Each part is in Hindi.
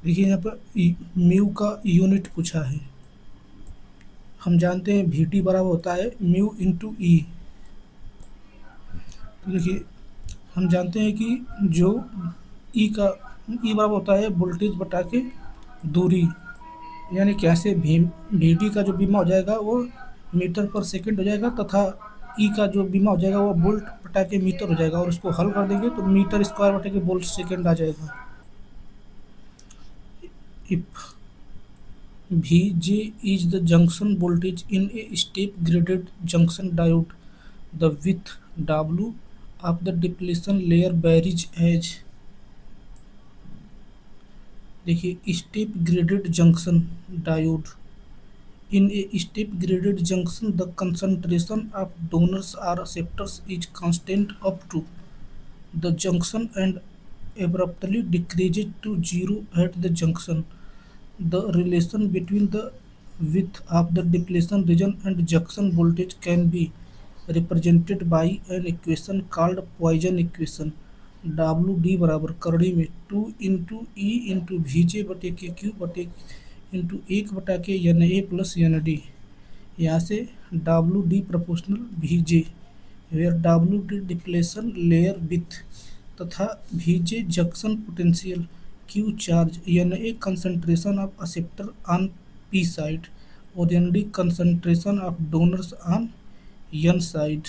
देखिए यहाँ पर म्यू का यूनिट पूछा है। हम जानते हैं वी टी बराबर होता है म्यू इंटू ई। तो देखिए हम जानते हैं कि जो ई का ई बराबर होता है वोल्टेज बटा के दूरी, यानी कैसे वी टी का जो बीमा हो जाएगा वो मीटर पर सेकंड हो जाएगा, तथा ई का जो बीमा हो जाएगा वो वोल्ट बटा के मीटर हो जाएगा, और उसको हल कर देंगे तो मीटर स्क्वायर बटा के वोल्ट सेकंड आ जाएगा। If Vj is the junction voltage in a step-graded junction diode. The width W of the depletion layer varies as। देखिए step graded junction diode, in a step graded junction the concentration of donors or acceptors is constant up to the junction and abruptly decreases to zero at the junction. The relation between the width of the depletion region and junction voltage can be represented by an equation called Poisson equation। W D बराबर करड़ी में 2 into E into V J बटे के क्यू बटे into 1/k N A plus N D. यहाँ से W D proportional V J, where W D depletion layer width, तथा V J junction potential, Q charge, N A concentration of acceptor on P side, और N D concentration of donors on N side.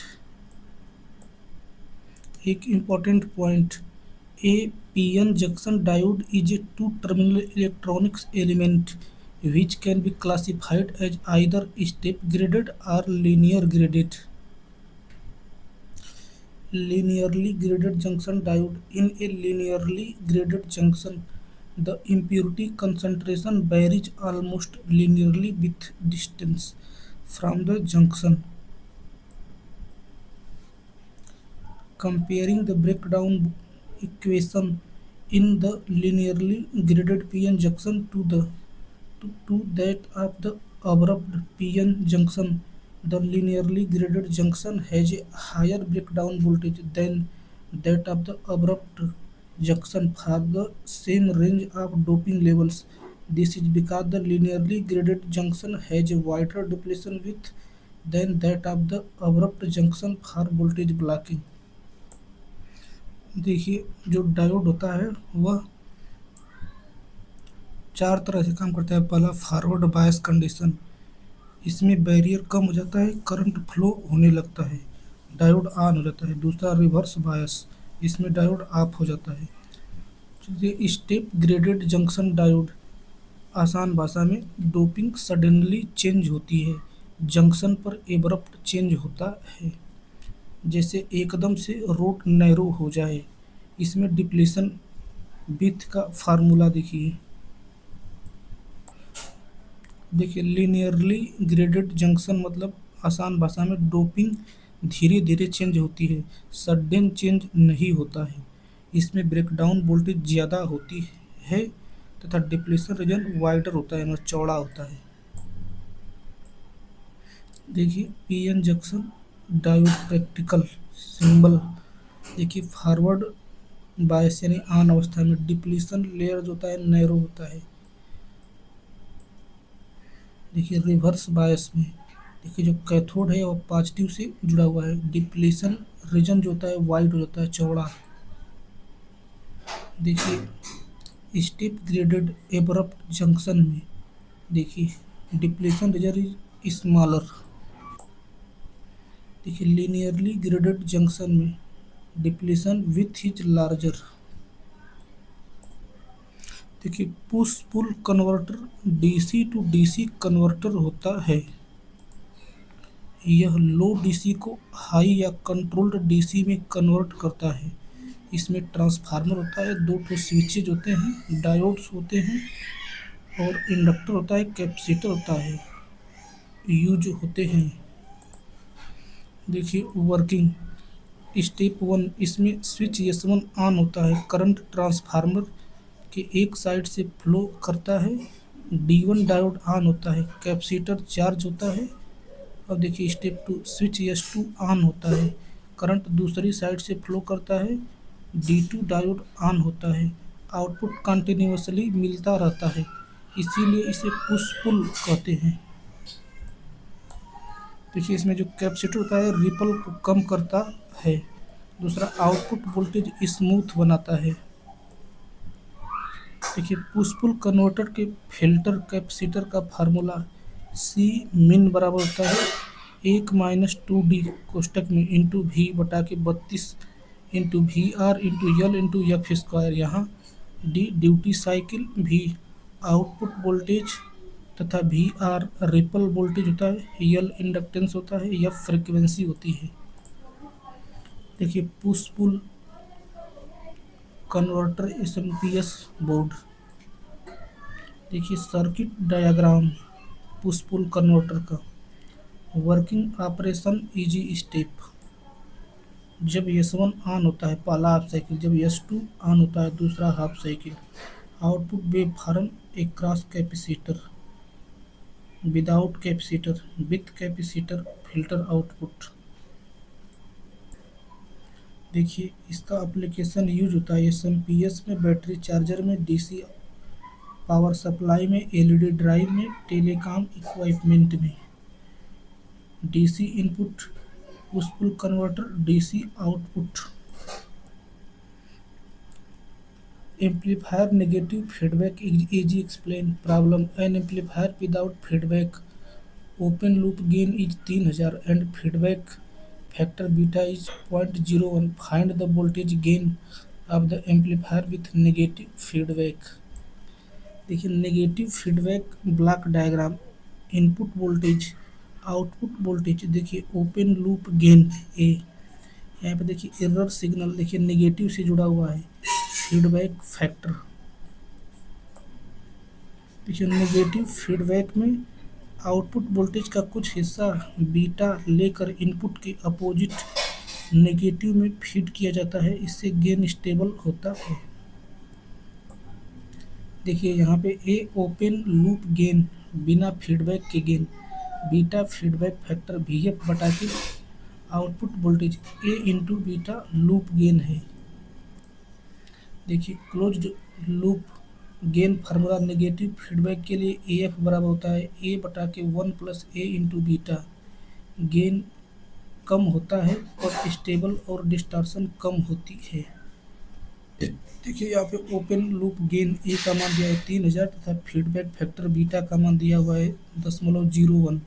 एक important point, a PN junction diode is a two terminal electronics element which can be classified as either step graded or linear graded। Linearly graded junction diode, in a linearly graded junction the impurity concentration varies almost linearly with distance from the junction। Comparing the breakdown equation in the linearly graded PN junction to that of the abrupt PN junction, the linearly graded junction has a higher breakdown voltage than that of the abrupt junction for the same range of doping levels। This is because the linearly graded junction has a wider depletion width than that of the abrupt junction for voltage blocking। देखिए जो डायोड होता है वह चार तरह से काम करता है। पहला फॉरवर्ड बायस कंडीशन, इसमें बैरियर कम हो जाता है, करंट फ्लो होने लगता है, डायोड ऑन हो जाता है। दूसरा रिवर्स बायस, इसमें डायोड ऑफ हो जाता है। ये स्टेप ग्रेडेड जंक्शन डायोड, आसान भाषा में डोपिंग सडनली चेंज होती है, जंक्शन पर एब्रप्ट चेंज होता है, जैसे एकदम से रोड नैरो हो जाए। इसमें डिप्लीशन विथ का फार्मूला देखिए। देखिए लीनियरली ग्रेडेड जंक्शन मतलब आसान भाषा में डोपिंग धीरे धीरे चेंज होती है, सडन चेंज नहीं होता है। इसमें ब्रेकडाउन वोल्टेज ज़्यादा होती है तथा डिप्लीशन रीजन वाइडर होता है, मतलब चौड़ा होता है। देखिए PN junction diode practical symbol, देखिए फॉरवर्ड बायस यानी ऑन अवस्था में डिप्लीशन लेयर जो होता है नैरो होता है। देखिए रिवर्स बायस में देखिए जो कैथोड है वो पॉजिटिव से जुड़ा हुआ है, डिप्लीशन रीजन जो होता है वाइड हो जाता है, चौड़ा। देखिए स्टेप ग्रेडेड एब्रप्ट जंक्शन में देखिए डिप्लीशन रीजन इज स्मॉलर। देखिए लीनियरली ग्रेडेड जंक्शन में डिप्लीशन विथ इज लार्जर। देखिए push pull converter DC to DC converter होता है। यह लो डीसी को हाई या कंट्रोल्ड डीसी में कन्वर्ट करता है। इसमें ट्रांसफार्मर होता है, दो ठो स्विचेज होते हैं, डायोड्स होते हैं, और इंडक्टर होता है, कैपेसिटर होता है, यूज होते हैं। देखिए वर्किंग स्टेप 1, इसमें स्विच S1 ऑन होता है, करंट ट्रांसफार्मर के एक साइड से फ्लो करता है, D1 डायोड ऑन होता है, कैपेसिटर चार्ज होता है। अब देखिए स्टेप 2, स्विच S2 ऑन होता है, करंट दूसरी साइड से फ्लो करता है, D2 डायोड ऑन होता है, आउटपुट कंटिन्यूअसली मिलता रहता है, इसीलिए इसे पुश पुल कहते हैं। देखिए इसमें जो कैपेसिटर होता है रिपल को कम करता है। दूसरा, आउटपुट वोल्टेज स्मूथ बनाता है। देखिए पुश पुल कन्वर्टर के फिल्टर कैपेसिटर का फार्मूला सी मिन बराबर होता है 1 - 2D कोष्टक में इंटू वी बटा के 32 into V R into L into F square. यहाँ D duty cycle, V output voltage तथा वी आर रिपल वोल्टेज होता है, यल इंडक्टेंस होता है, एफ फ्रिक्वेंसी होती है। देखिए push pull converter SMPS board. देखिए circuit diagram push pull converter का। Working operation easy step. जब S1 ऑन होता है पहला हाफ साइकिल, जब S2 ऑन होता है दूसरा half cycle. Output wave form across capacitor, without capacitor, with capacitor, filter output. देखिए इसका एप्लीकेशन यूज होता है एसएमपीएस में, बैटरी चार्जर में, डीसी पावर सप्लाई में, एलईडी ड्राइव में, टेलीकॉम इक्विपमेंट में। DC input push pull converter, DC output. Amplifier negative feedback easy explain problem. An amplifier without feedback open loop gain is 3000 and feedback factor beta is 0.01। Find the voltage gain of the amplifier with negative feedback. देखिए negative feedback block diagram. Input voltage, output voltage, देखिए ओपन लूप गेन ए। यहाँ पे देखिए एरर सिग्नल, देखिए नेगेटिव से जुड़ा हुआ है, फीडबैक फैक्टर। देखिए नेगेटिव फीडबैक में आउटपुट वोल्टेज का कुछ हिस्सा बीटा लेकर इनपुट के अपोजिट नेगेटिव में फीड किया जाता है, इससे गेन स्टेबल होता है। देखिए यहाँ पे ए ओपन लूप गेन, बिना फीडबैक के gain, beta feedback factor V F बटा के आउटपुट वोल्टेज ए इंटू बीटा लूप गेन है। देखिए closed loop gain formula negative feedback के लिए ए एफ बराबर होता है ए बटा के 1 प्लस ए इंटू बीटा। गेन कम होता है और स्टेबल और डिस्टॉर्शन कम होती है। देखिए यहाँ पे ओपन लूप गेन ए का मान दिया है 3000 तथा फीडबैक फैक्टर बीटा का मान दिया हुआ है 0.01।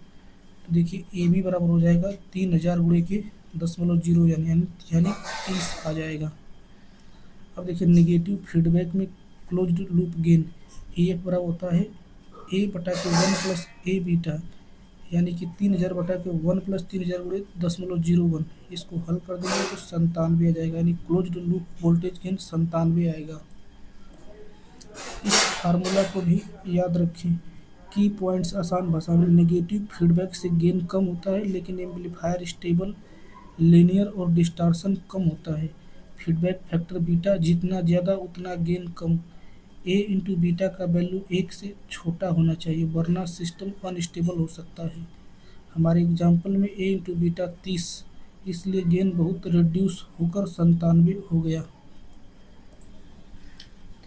तो देखिए ए बी बराबर हो जाएगा 3000 गुणे के 0.0 यानी 30 आ जाएगा। अब देखिए नेगेटिव फीडबैक में closed loop gain A F बराबर होता है ए बटा के 1 प्लस ए बीटा, यानी कि 3000 बटा के 1 प्लस 3000 गुणे 0.01। इसको हल कर देंगे तो 97 आ जाएगा, यानी क्लोज्ड लूप वोल्टेज गेन 97 आएगा। इस फार्मूला को भी याद रखें। की पॉइंट्स आसान भाषा में, नेगेटिव फीडबैक से गेन कम होता है लेकिन एम्पलीफायर स्टेबल, लीनियर और डिस्टॉर्शन कम होता है। फीडबैक फैक्टर बीटा जितना ज़्यादा उतना गेन कम। ए इंटू बीटा का वैल्यू 1 से छोटा होना चाहिए वरना सिस्टम अनस्टेबल हो सकता है। हमारे एग्जाम्पल में ए इंटू बीटा 30, इसलिए गेन बहुत रिड्यूस होकर 97 हो गया।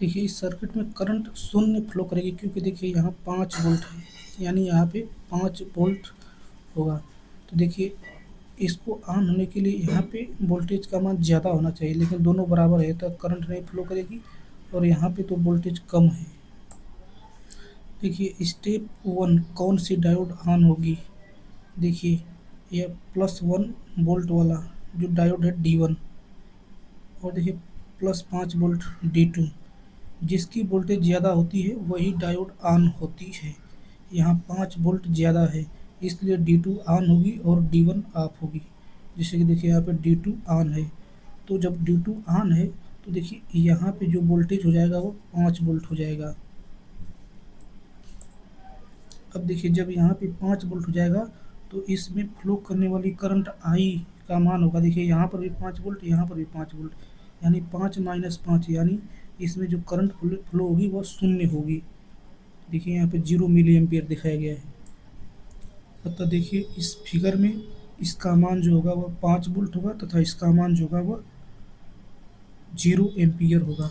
देखिए इस सर्किट में करंट शून्य फ्लो करेगी क्योंकि देखिए यहाँ 5 वोल्ट है, यानी यहाँ पे 5 वोल्ट होगा। तो देखिए इसको ऑन होने के लिए यहाँ पे वोल्टेज का मान ज़्यादा होना चाहिए, लेकिन दोनों बराबर है तो करंट नहीं फ्लो करेगी। और यहाँ पे तो वोल्टेज कम है। देखिए स्टेप 1 कौन सी डायोड ऑन होगी। देखिए यह +1 वोल्ट वाला जो डायोड है D1, और देखिए +5 वोल्ट D2। जिसकी वोल्टेज ज़्यादा होती है वही डायोड ऑन होती है। यहाँ 5 वोल्ट ज़्यादा है इसलिए D2 ऑन होगी और D1 ऑफ होगी। जैसे कि देखिए यहाँ पे D2 ऑन है, तो जब D2 ऑन है तो देखिए यहाँ पे जो वोल्टेज हो जाएगा वो 5 वोल्ट हो जाएगा। अब देखिए जब यहाँ पे 5 वोल्ट हो जाएगा तो इसमें फ्लो करने वाली करंट आई का मान होगा। देखिए यहाँ पर भी 5 वोल्ट, यहाँ पर भी 5 वोल्ट, यानी 5 - 5, यानी इसमें जो करंट फ्लो होगी वह शून्य होगी। देखिए यहाँ पे 0 मिली एम्पियर दिखाया गया है। अतः देखिए इस फिगर में इसका मान जो होगा वह 5 वोल्ट होगा तथा इसका मान जो होगा वह 0 एम्पियर होगा।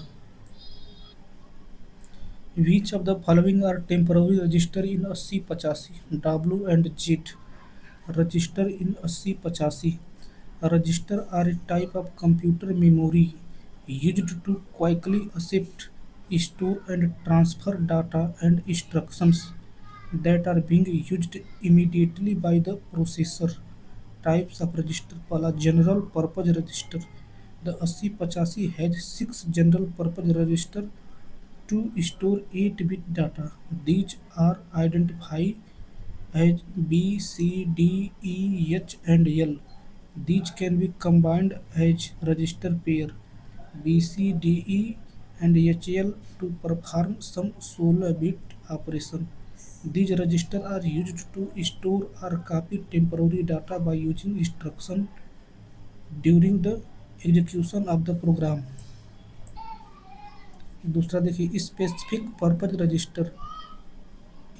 Which of the following are temporary register in 8085? W and Z. Register in 8085. Register are a type of computer memory used to quickly accept, store and transfer data and instructions that are being used immediately by the processor. Types of register. पहला general purpose register. The 8085 has 6 general purpose register to store 8-bit data. These are identified as B, C, D, E, H, and L. These can be combined as register pair B, C, D, E, and H, L to perform some 16-bit operation. These registers are used to store or copy temporary data by using instruction during the execution of the program. दूसरा देखिए स्पेसिफिक पर्पज रजिस्टर।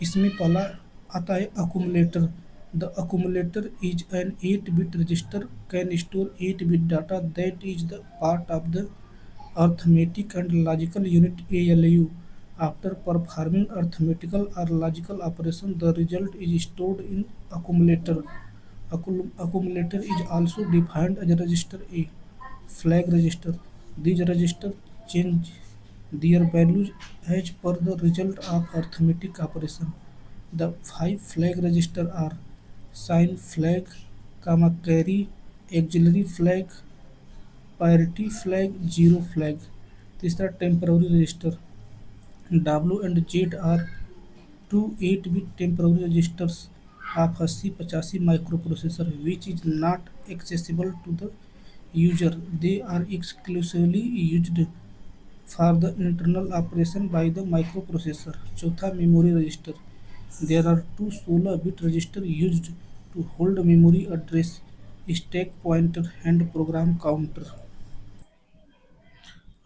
इसमें पहला आता है accumulator. The accumulator is an 8-bit register can store 8-bit data that is the part of the arithmetic and logical unit ALU। After performing arithmetical or logical operation, the result is stored in accumulator. Accumulator is also defined as register A. Flag register. These registers change their values as per the result of arithmetic operation. The 5 flag registers are sign flag, carry, auxiliary flag, parity flag, zero flag. तीसरा temporary register. W and Z are two 8-bit temporary registers of 8085 microprocessor which is not accessible to the user. They are exclusively used for the internal operation by the microprocessor. चौथा memory register. There are two 16-bit registers used to hold memory address, stack pointer and program counter.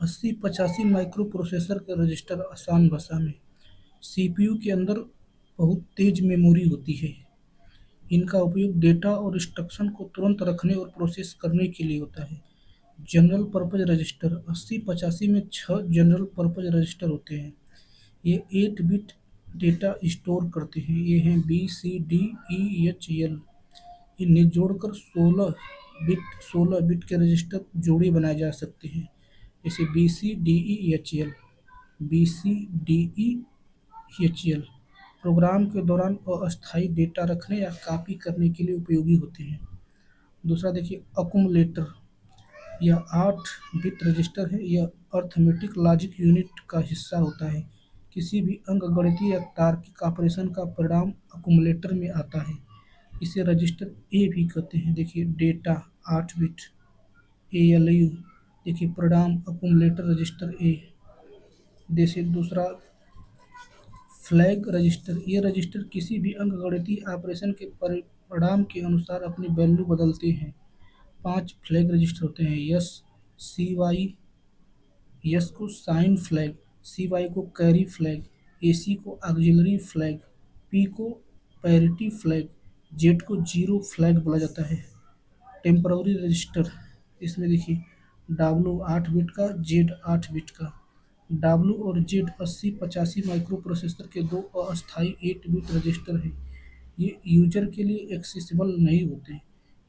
8085 microprocessor के रजिस्टर आसान भाषा में CPU के अंदर बहुत तेज मेमोरी होती है। इनका उपयोग डेटा और इंस्ट्रक्शन को तुरंत रखने और प्रोसेस करने के लिए होता है। जनरल पर्पज रजिस्टर 8085 में 6 जनरल पर्पज रजिस्टर होते हैं। ये 8-bit डेटा स्टोर करते हैं। ये हैं BCDEHL। इन्हें जोड़कर 16 बिट के रजिस्टर जोड़े बनाए जा सकते हैं जैसे BCDEHL। BCDEHL प्रोग्राम के दौरान अस्थायी डेटा रखने या कॉपी करने के लिए उपयोगी होते हैं। दूसरा देखिए अकुमुलेटर। यह 8-bit रजिस्टर है। यह अर्थमेटिक लॉजिक यूनिट का हिस्सा होता है। किसी भी अंकगणितीय या तार्किक ऑपरेशन का परिणाम अकुमुलेटर में आता है। इसे रजिस्टर ए भी कहते हैं। देखिए डेटा 8-bit ALU। देखिए परिणाम अकुमुलेटर रजिस्टर ए। जैसे दूसरा फ्लैग रजिस्टर। ये रजिस्टर किसी भी अंकगणितीय ऑपरेशन के परिणाम के अनुसार अपनी वैल्यू बदलते हैं। 5 फ्लैग रजिस्टर होते हैं। Yes CY। यस को साइन फ्लैग, CY को कैरी फ्लैग, AC को ऑक्सिलरी फ्लैग, P को पैरिटी फ्लैग, Z को जीरो फ्लैग बोला जाता है। Temporary register. इसमें देखिए W 8 बिट का, Z 8 बिट का। W और Z 8085 माइक्रोप्रोसेसर के दो अस्थायी 8-bit रजिस्टर हैं। ये यूजर के लिए एक्सेसिबल नहीं होते।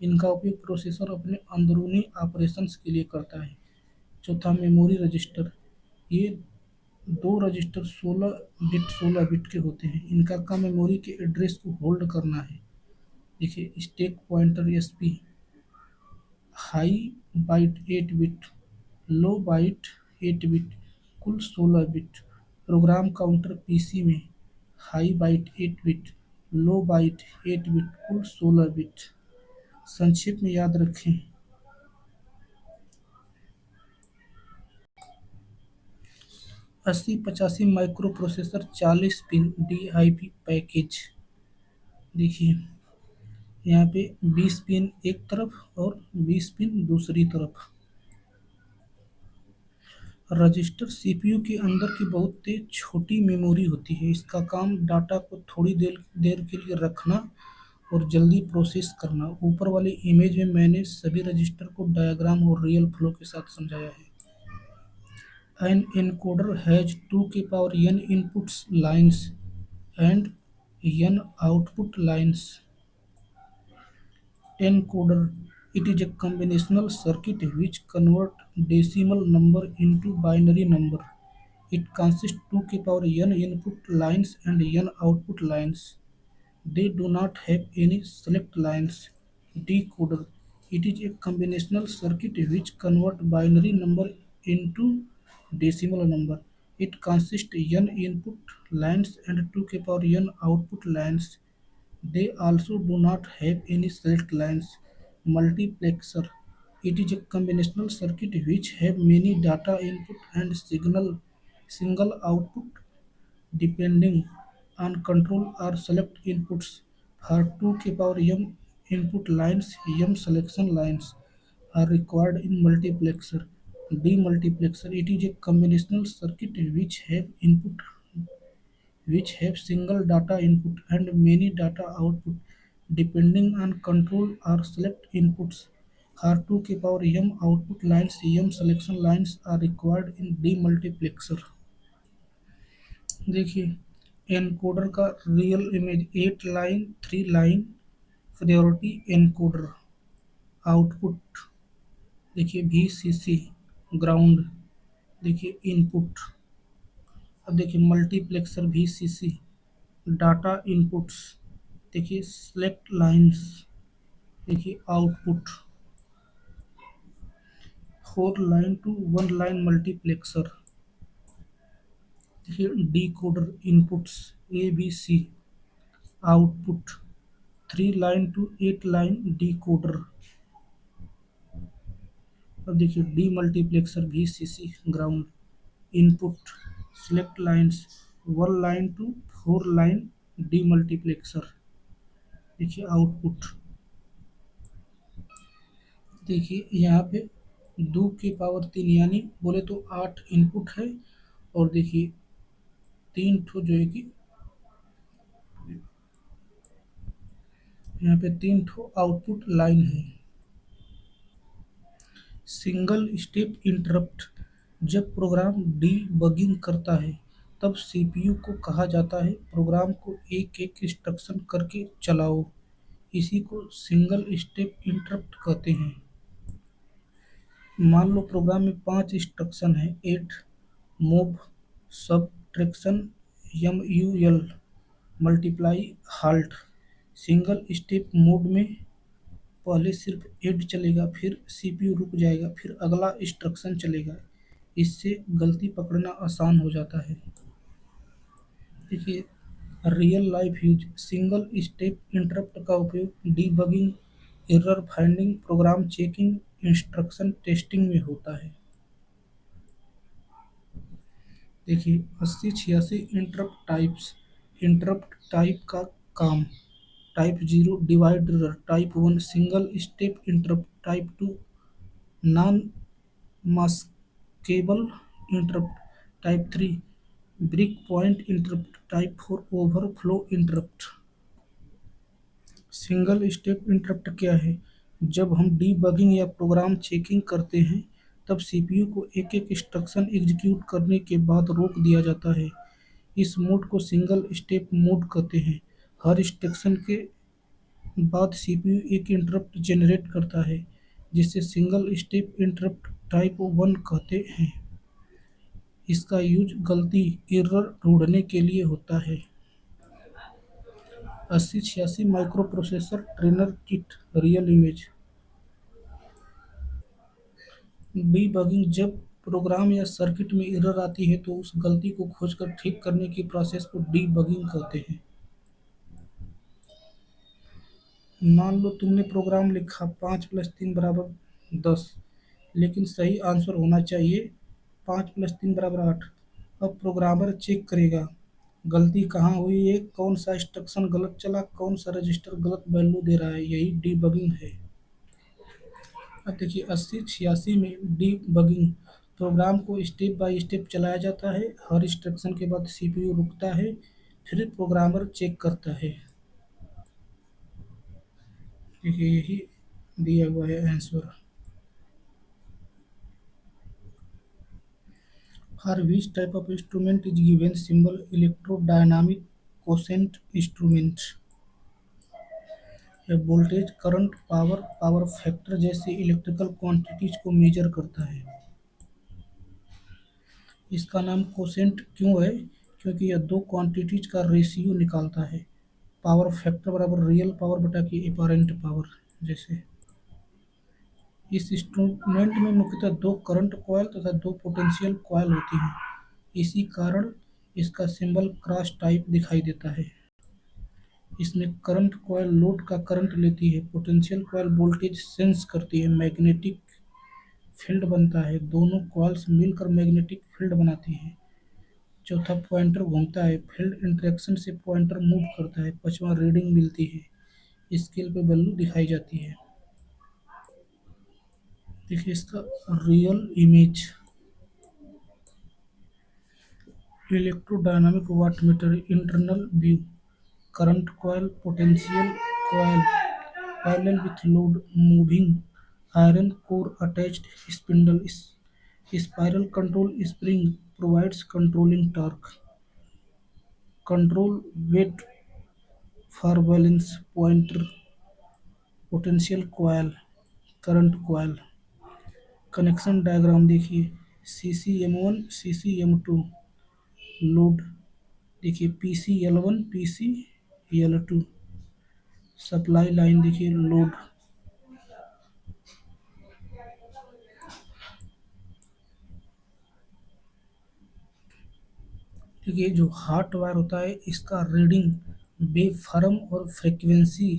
इनका उपयोग प्रोसेसर अपने अंदरूनी ऑपरेशंस के लिए करता है। चौथा मेमोरी रजिस्टर। ये दो रजिस्टर 16 बिट के होते हैं। इनका काम मेमोरी के एड्रेस को होल्ड करना है। देखिए stack pointer SP। High byte 8 bit, low byte 8 bit, कुल 16 बिट। प्रोग्राम काउंटर PC में high byte 8 bit, low byte 8 bit, कुल 16 बिट। संक्षेप में याद रखें 8085 माइक्रोप्रोसेसर 40 पिन DIP पैकेज। देखिए यहाँ पे 20 पिन एक तरफ और 20 पिन दूसरी तरफ। रजिस्टर CPU के अंदर की बहुत तेज छोटी मेमोरी होती है। इसका काम डाटा को थोड़ी देर देर के लिए रखना और जल्दी प्रोसेस करना। ऊपर वाली इमेज में मैंने सभी रजिस्टर को डायग्राम और रियल फ्लो के साथ समझाया है। An encoder has 2 n inputs lines and n output lines. Encoder. It is a combinational circuit which converts decimal number into binary number. It consists 2 n input lines and n output lines. They do not have any select lines. Decoder. It is a combinational circuit which converts binary number into decimal number. It consists n input lines and 2 n output lines. They also do not have any select lines. Multiplexer. It is a combinational circuit which have many data input and single output depending on control or select inputs. For 2 m input lines, m selection lines are required in multiplexer. Demultiplexer. It is a combinational circuit which have single data input and many data output depending on control or select inputs. Her 2 m output lines m selection lines are required in demultiplexer. देखिए एनकोडर का real image 8 line 3 line priority encoder output देखिए VCC ग्राउंड देखिए इनपुट अब देखिए मल्टीप्लेक्सर VCC डाटा इनपुट्स देखिए सेलेक्ट लाइंस देखिए output 4 line to 1 line multiplexer देखिए decoder inputs ABC output 3 line to 8 line decoder अब देखिए demultiplexer VCC ground input select lines 1 line to 4 line demultiplexer देखिए आउटपुट देखिए यहाँ पे 2 की पावर 3 यानी बोले तो 8 इनपुट है और देखिए 3 ठो जो है कि यहाँ पे 3 ठो आउटपुट लाइन है। सिंगल स्टेप इंटरप्ट जब प्रोग्राम डीबगिंग करता है तब सीपीयू को कहा जाता है प्रोग्राम को एक एक इंस्ट्रक्शन करके चलाओ। इसी को सिंगल स्टेप इंटरप्ट कहते हैं। मान लो प्रोग्राम में 5 इंस्ट्रक्शन है add move subtraction MUL multiply halt. Single step mode में पहले सिर्फ ऐड चलेगा फिर सीपीयू रुक जाएगा फिर अगला इंस्ट्रक्शन चलेगा। इससे गलती पकड़ना आसान हो जाता है। देखिए real life use single step interrupt का उपयोग debugging error finding program checking instruction testing में होता है। देखिए 80 86 इंटरप्ट टाइप्स इंटरप्ट टाइप का काम type 0 divide error type 1 single step interrupt type 2 non maskable interrupt type 3 break point interrupt type 4 overflow interrupt. Single step interrupt क्या है? जब हम डीबगिंग या प्रोग्राम चेकिंग करते हैं तब सीपीयू को एक एक इंस्ट्रक्शन एग्जीक्यूट करने के बाद रोक दिया जाता है। इस मोड को सिंगल स्टेप मोड कहते हैं। हर इंस्ट्रक्शन के बाद सीपीयू एक इंटरप्ट जनरेट करता है जिसे सिंगल स्टेप इंटरप्ट टाइप 1 कहते हैं। इसका यूज गलती एरर ढूंढने के लिए होता है। 80 86 microprocessor trainer kit real image debugging जब प्रोग्राम या सर्किट में एरर आती है तो उस गलती को खोजकर ठीक करने की प्रोसेस को डीबगिंग कहते हैं। मान लो तुमने प्रोग्राम लिखा 5 + 3 = 10 लेकिन सही आंसर होना चाहिए 5 + 3 = 8। अब प्रोग्रामर चेक करेगा गलती कहाँ हुई है कौन सा इंस्ट्रक्शन गलत चला कौन सा रजिस्टर गलत वैल्यू दे रहा है यही डीबगिंग है। अब देखिए 80 86 में डीबगिंग प्रोग्राम को स्टेप बाय स्टेप चलाया जाता है। हर इंस्ट्रक्शन के बाद सीपीयू रुकता है फिर प्रोग्रामर चेक करता है। देखिए यही दिया हुआ है answer. For which type of instrument is given symbol electrodynamic quotient instrument? यह voltage, current, power, power factor जैसे इलेक्ट्रिकल क्वांटिटीज को मेजर करता है। इसका नाम कोसेंट क्यों है? क्योंकि यह दो क्वांटिटीज का रेशियो निकालता है। पावर फैक्टर बराबर रियल पावर बटा की अपरेंट पावर जैसे। इस इंस्ट्रूमेंट में मुख्यतः दो करंट कॉइल तथा दो पोटेंशियल कॉइल होती हैं। इसी कारण इसका सिंबल क्रॉस टाइप दिखाई देता है। इसमें करंट कॉइल लोड का करंट लेती है, पोटेंशियल कॉइल वोल्टेज सेंस करती है, मैग्नेटिक फील्ड बनता है, दोनों कॉइल्स मिलकर मैग्नेटिक फील्ड बनाती है। चौथा पॉइंटर घूमता है, फील्ड इंटरेक्शन से पॉइंटर मूव करता है। पांचवा रीडिंग मिलती है, स्केल पे वैल्यू दिखाई जाती है। देखिए इसका real image. Electrodynamic wattmeter internal view. Current coil, potential coil, parallel with load, moving iron core attached spindle, spiral control spring provides controlling torque, control weight for balance, pointer, potential coil, current coil। Connection diagram देखिए, CCM1 CCM2 लोड देखिए, PCL1 PCL2 सप्लाई लाइन देखिए, लोड। देखिए जो हॉट वायर होता है इसका रीडिंग वेव फॉर्म और फ्रीक्वेंसी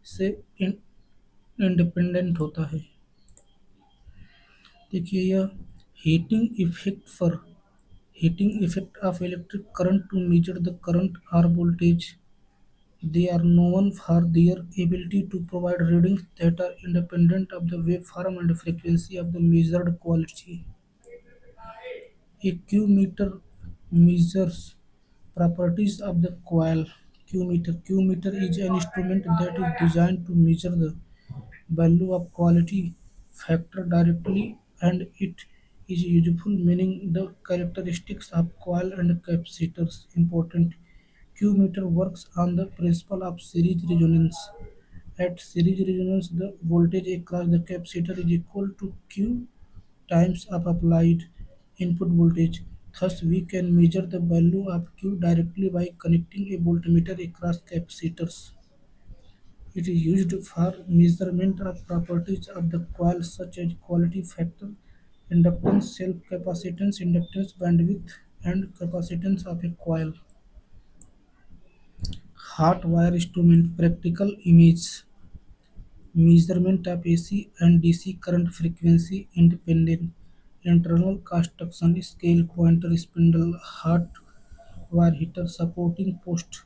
से इंडिपेंडेंट होता है। देखिए यह heating effect for heating effect of electric current to measure the current और voltage. They are known for their ability to provide readings that are independent of the waveform and frequency of the measured quality. A Q meter measures properties of the coil. Q meter is an instrument that is designed to measure the value of quality factor directly, and it is useful meaning the characteristics of coil and capacitors. Important. Q meter works on the principle of series resonance. At series resonance, the voltage across the capacitor is equal to Q times of applied input voltage. Thus, we can measure the value of Q directly by connecting a voltmeter across capacitors. It is used for measurement of properties of the coil such as quality factor, inductance, self-capacitance, inductance, bandwidth, and capacitance of a coil. Hot wire instrument practical image. Measurement of AC and DC current frequency independent. Internal construction scale pointer spindle hot wire heater supporting post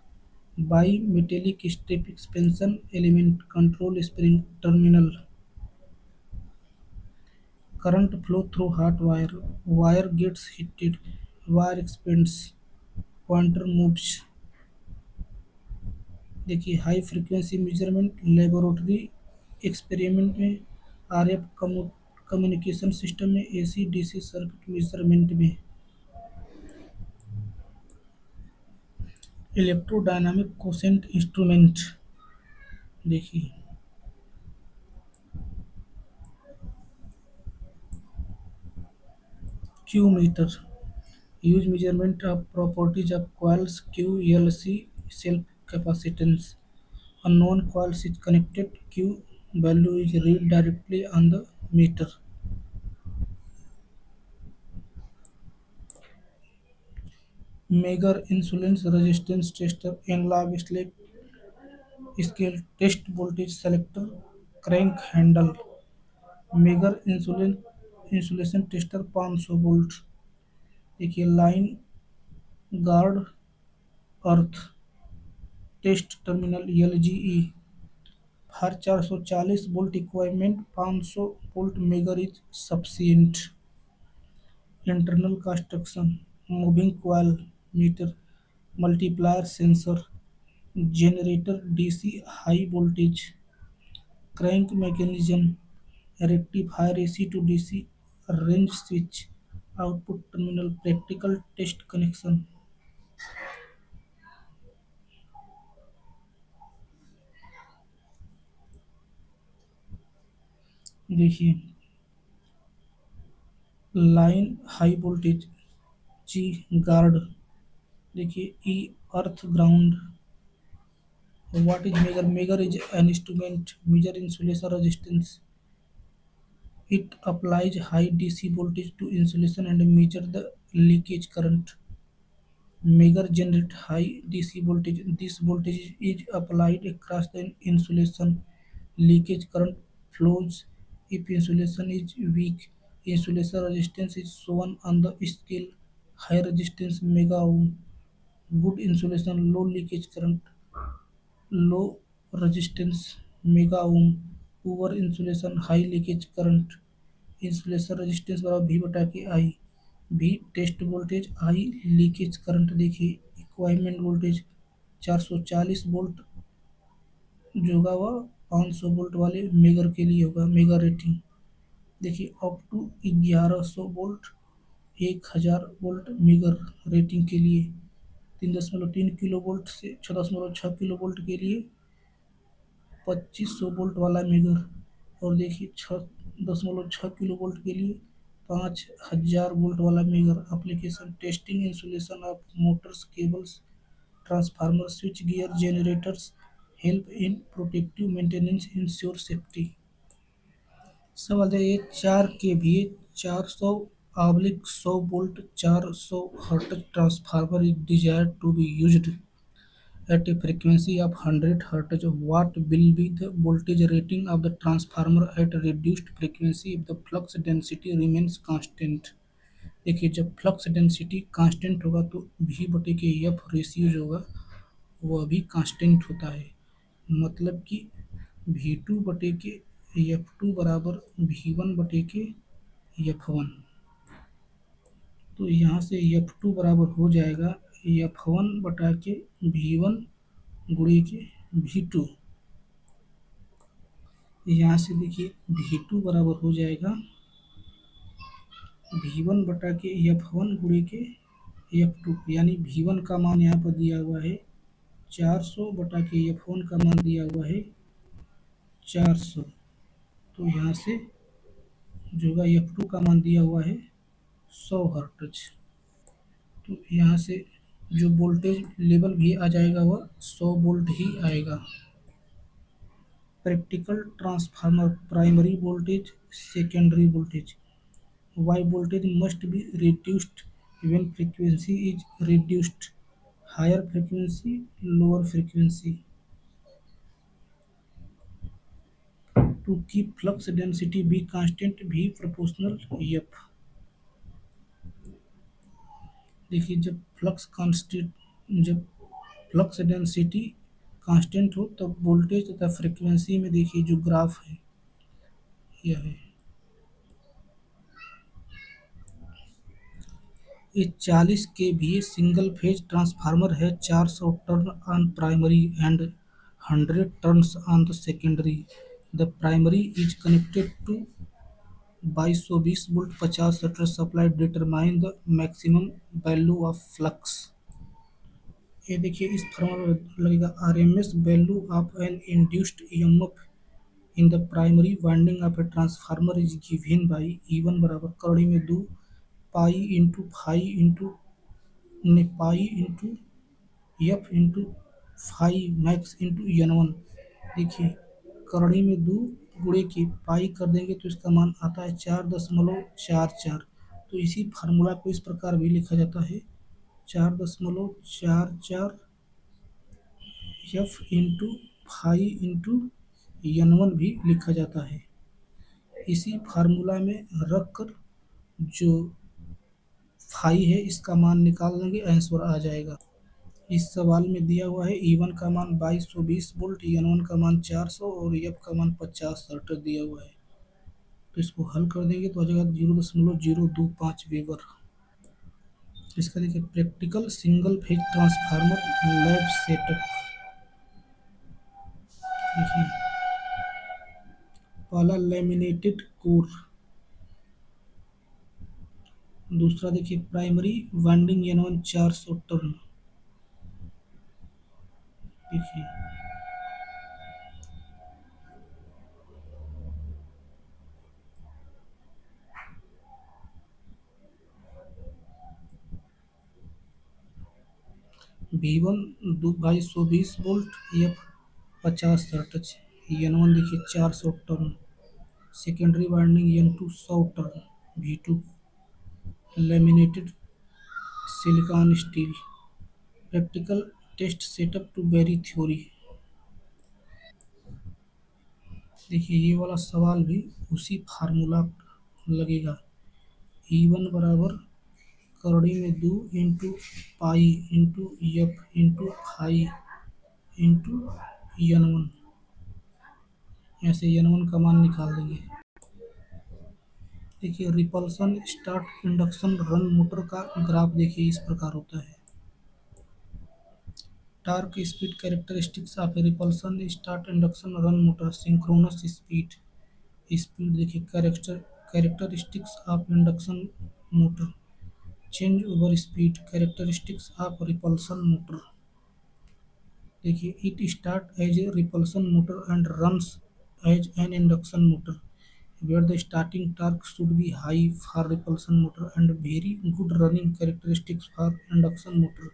bimetallic strip expansion element control spring terminal. Current flow through hot wire gets heated, wire expands, pointer moves। देखिए high frequency measurement laboratory experiment में, आरएफ कम्युनिकेशन सिस्टम में, एसी डीसी सर्किट मेजरमेंट में। इलेक्ट्रोडायनामिक कोसेंट इंस्ट्रूमेंट देखिए, Q meter use measurement of properties of coils, Q L C self capacitance. Unknown coils is connected, Q value is read directly on the meter। Measure insulin resistance tester, analog scale test voltage selector, crank handle। Measure insulation tester 500 volt. देखिए line guard earth test terminal LGE हर 440 volt equipment 500 volt megger is sufficient. Internal construction moving coil meter, multiplier sensor, generator DC high voltage, crank mechanism, rectifier AC to DC range switch, output terminal practical test connection. देखिए line high voltage, G guard. देखिए E earth ground. What is megger? Megger is an instrument measure insulation resistance. It applies high DC voltage to insulation and measures the leakage current. Measure generate high DC voltage. This voltage is applied across the insulation. Leakage current flows if insulation is weak. Insulation resistance is shown on the scale. High resistance mega ohm. Good insulation, low leakage current. Low resistance mega ohm. Poor insulation, high leakage current। Insulation resistance बराबर वी बटा के I. V test voltage, I leakage current. देखिए इक्वाइपमेंट वोल्टेज 440 वोल्ट जो होगा वह 500 वोल्ट वाले मेगर के लिए होगा। मेगा रेटिंग देखिए up to 1100 volt, 1000 volt megger rating के लिए। 3.3 किलो वोल्ट से 6.6 किलो वोल्ट के लिए 2500 वोल्ट वाला मेगर। और देखिए 6.6 किलो वोल्ट के लिए 5000 वोल्ट वाला megger. Application testing insulation of motors, cables, transformer, switch gear, generators. Help in protective maintenance, ensure safety. सवाल है ये 4 kVA 400/100 volt 400 hertz transformer is desired to be used at a frequency of 100 Hz. What will be the voltage rating of the transformer at reduced frequency if the flux density remains constant? देखिए जब फ्लक्स डेंसिटी कांस्टेंट होगा तो भी बटे के एफ रेशियो जो होगा वह भी कांस्टेंट होता है। मतलब कि वी टू बटे के एफ टू बराबर वी वन बटे के एफ वन। तो यहाँ से एफ टू बराबर हो जाएगा एफ वन बटा के वी वन गुणे के वी टू। यहाँ से देखिए वी टू बराबर हो जाएगा वी वन बटा के एफ वन गुणे के एफ टू। यानी वी वन का मान यहाँ पर दिया हुआ है 400 बटा के एफ वन का मान दिया हुआ है 400। तो यहाँ से जो होगा एफ टू का मान दिया हुआ है 100 हर्ट्ज। तो यहाँ से जो वोल्टेज लेवल भी आ जाएगा वह 100 वोल्ट ही आएगा। Practical transformer primary voltage, secondary voltage. Why voltage must be reduced when frequency is reduced? Higher frequency, lower frequency. To keep flux density be constant, V proportional F। देखिए जब फ्लक्स डेंसिटी कांस्टेंट हो तब वोल्टेज तथा फ्रीक्वेंसी में देखिए जो ग्राफ है यह है। ये 40 kVA सिंगल फेज ट्रांसफार्मर है। 400 turn on primary and 100 turns on the secondary. The primary is connected to 2220 volt 50 hertz supply. Determine the maximum value of flux. ये देखिए इस फॉर्मूला में लगेगा RMS value of an induced EMF in the primary winding of a transformer is given by E one बराबर करड़ी में 2 पाई इंटू फाई इंटू ने pi into F into phi max into N one. देखिए करड़ी में 2 गुणे के पाई कर देंगे तो इसका मान आता है 4.44। तो इसी फार्मूला को इस प्रकार भी लिखा जाता है 4.44 F into phi into N one भी लिखा जाता है। इसी फार्मूला में रख कर जो फाई है इसका मान निकाल लेंगे, आंसर आ जाएगा। इस सवाल में दिया हुआ है ई वन का मान 2220 वोल्ट, एन वन का मान 400 और एफ का मान 50 हर्ट्ज दिया हुआ है। तो इसको हल कर देंगे तो आ जाएगा 0.025 वेबर। इसका देखिए practical single phase transformer lab setup. देखिए पहला लैमिनेटेड कोर, दूसरा देखिए प्राइमरी वाइंडिंग N1 400 टर्न। देखिए V1 2220 volt, F 50 hertz, N1 देखिए 400 turn. Secondary winding N2 100 turn, V2 laminated silicon steel. Practical test setup to verify theory. देखिए ये वाला सवाल भी उसी फार्मूला पर लगेगा। E1 बराबर करड़ी में 2 × पाई × F × N1। ऐसे N1 का मान निकाल देंगे। देखिए repulsion start induction run motor का ग्राफ देखिए इस प्रकार होता है। Torque speed characteristics of repulsion start induction run motor synchronous speed. Speed देखिए characteristics of induction motor change over speed characteristics of repulsion motor. देखिए it start as a repulsion motor and runs as an induction motor where the starting torque should be high for repulsion motor and very good running characteristics for induction motor.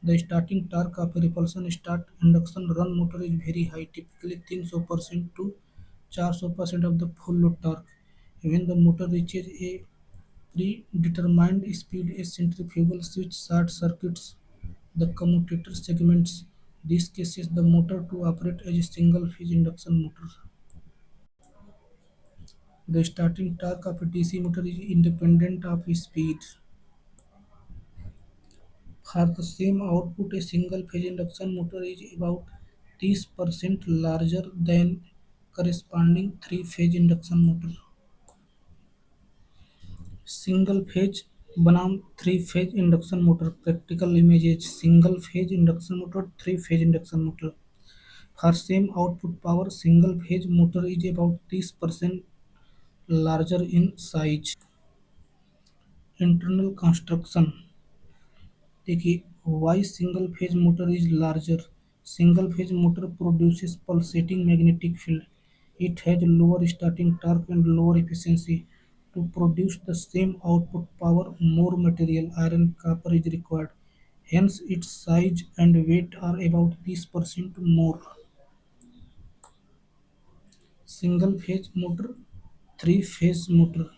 The starting torque of a repulsion start induction run motor is very high, typically 300% to 400% of the full load torque. When the motor reaches a predetermined speed, a centrifugal switch short circuits the commutator segments. This cases the motor to operate as a single phase induction motor. The starting torque of a DC motor is independent of speed. For the same output, a single-phase induction motor is about 30% larger than corresponding three-phase induction motor. Single-phase बनाम थ्री-phase induction motor practical images single-phase induction motor three-phase induction motor. For same output power, single-phase motor is about 30% larger in size. Internal construction देखिए why single phase motor is larger. Single phase motor produces pulsating magnetic field. It has lower starting torque and lower efficiency. To produce the same output power more material iron copper is required, hence its size and weight are about 30% more. Single phase motor three phase motor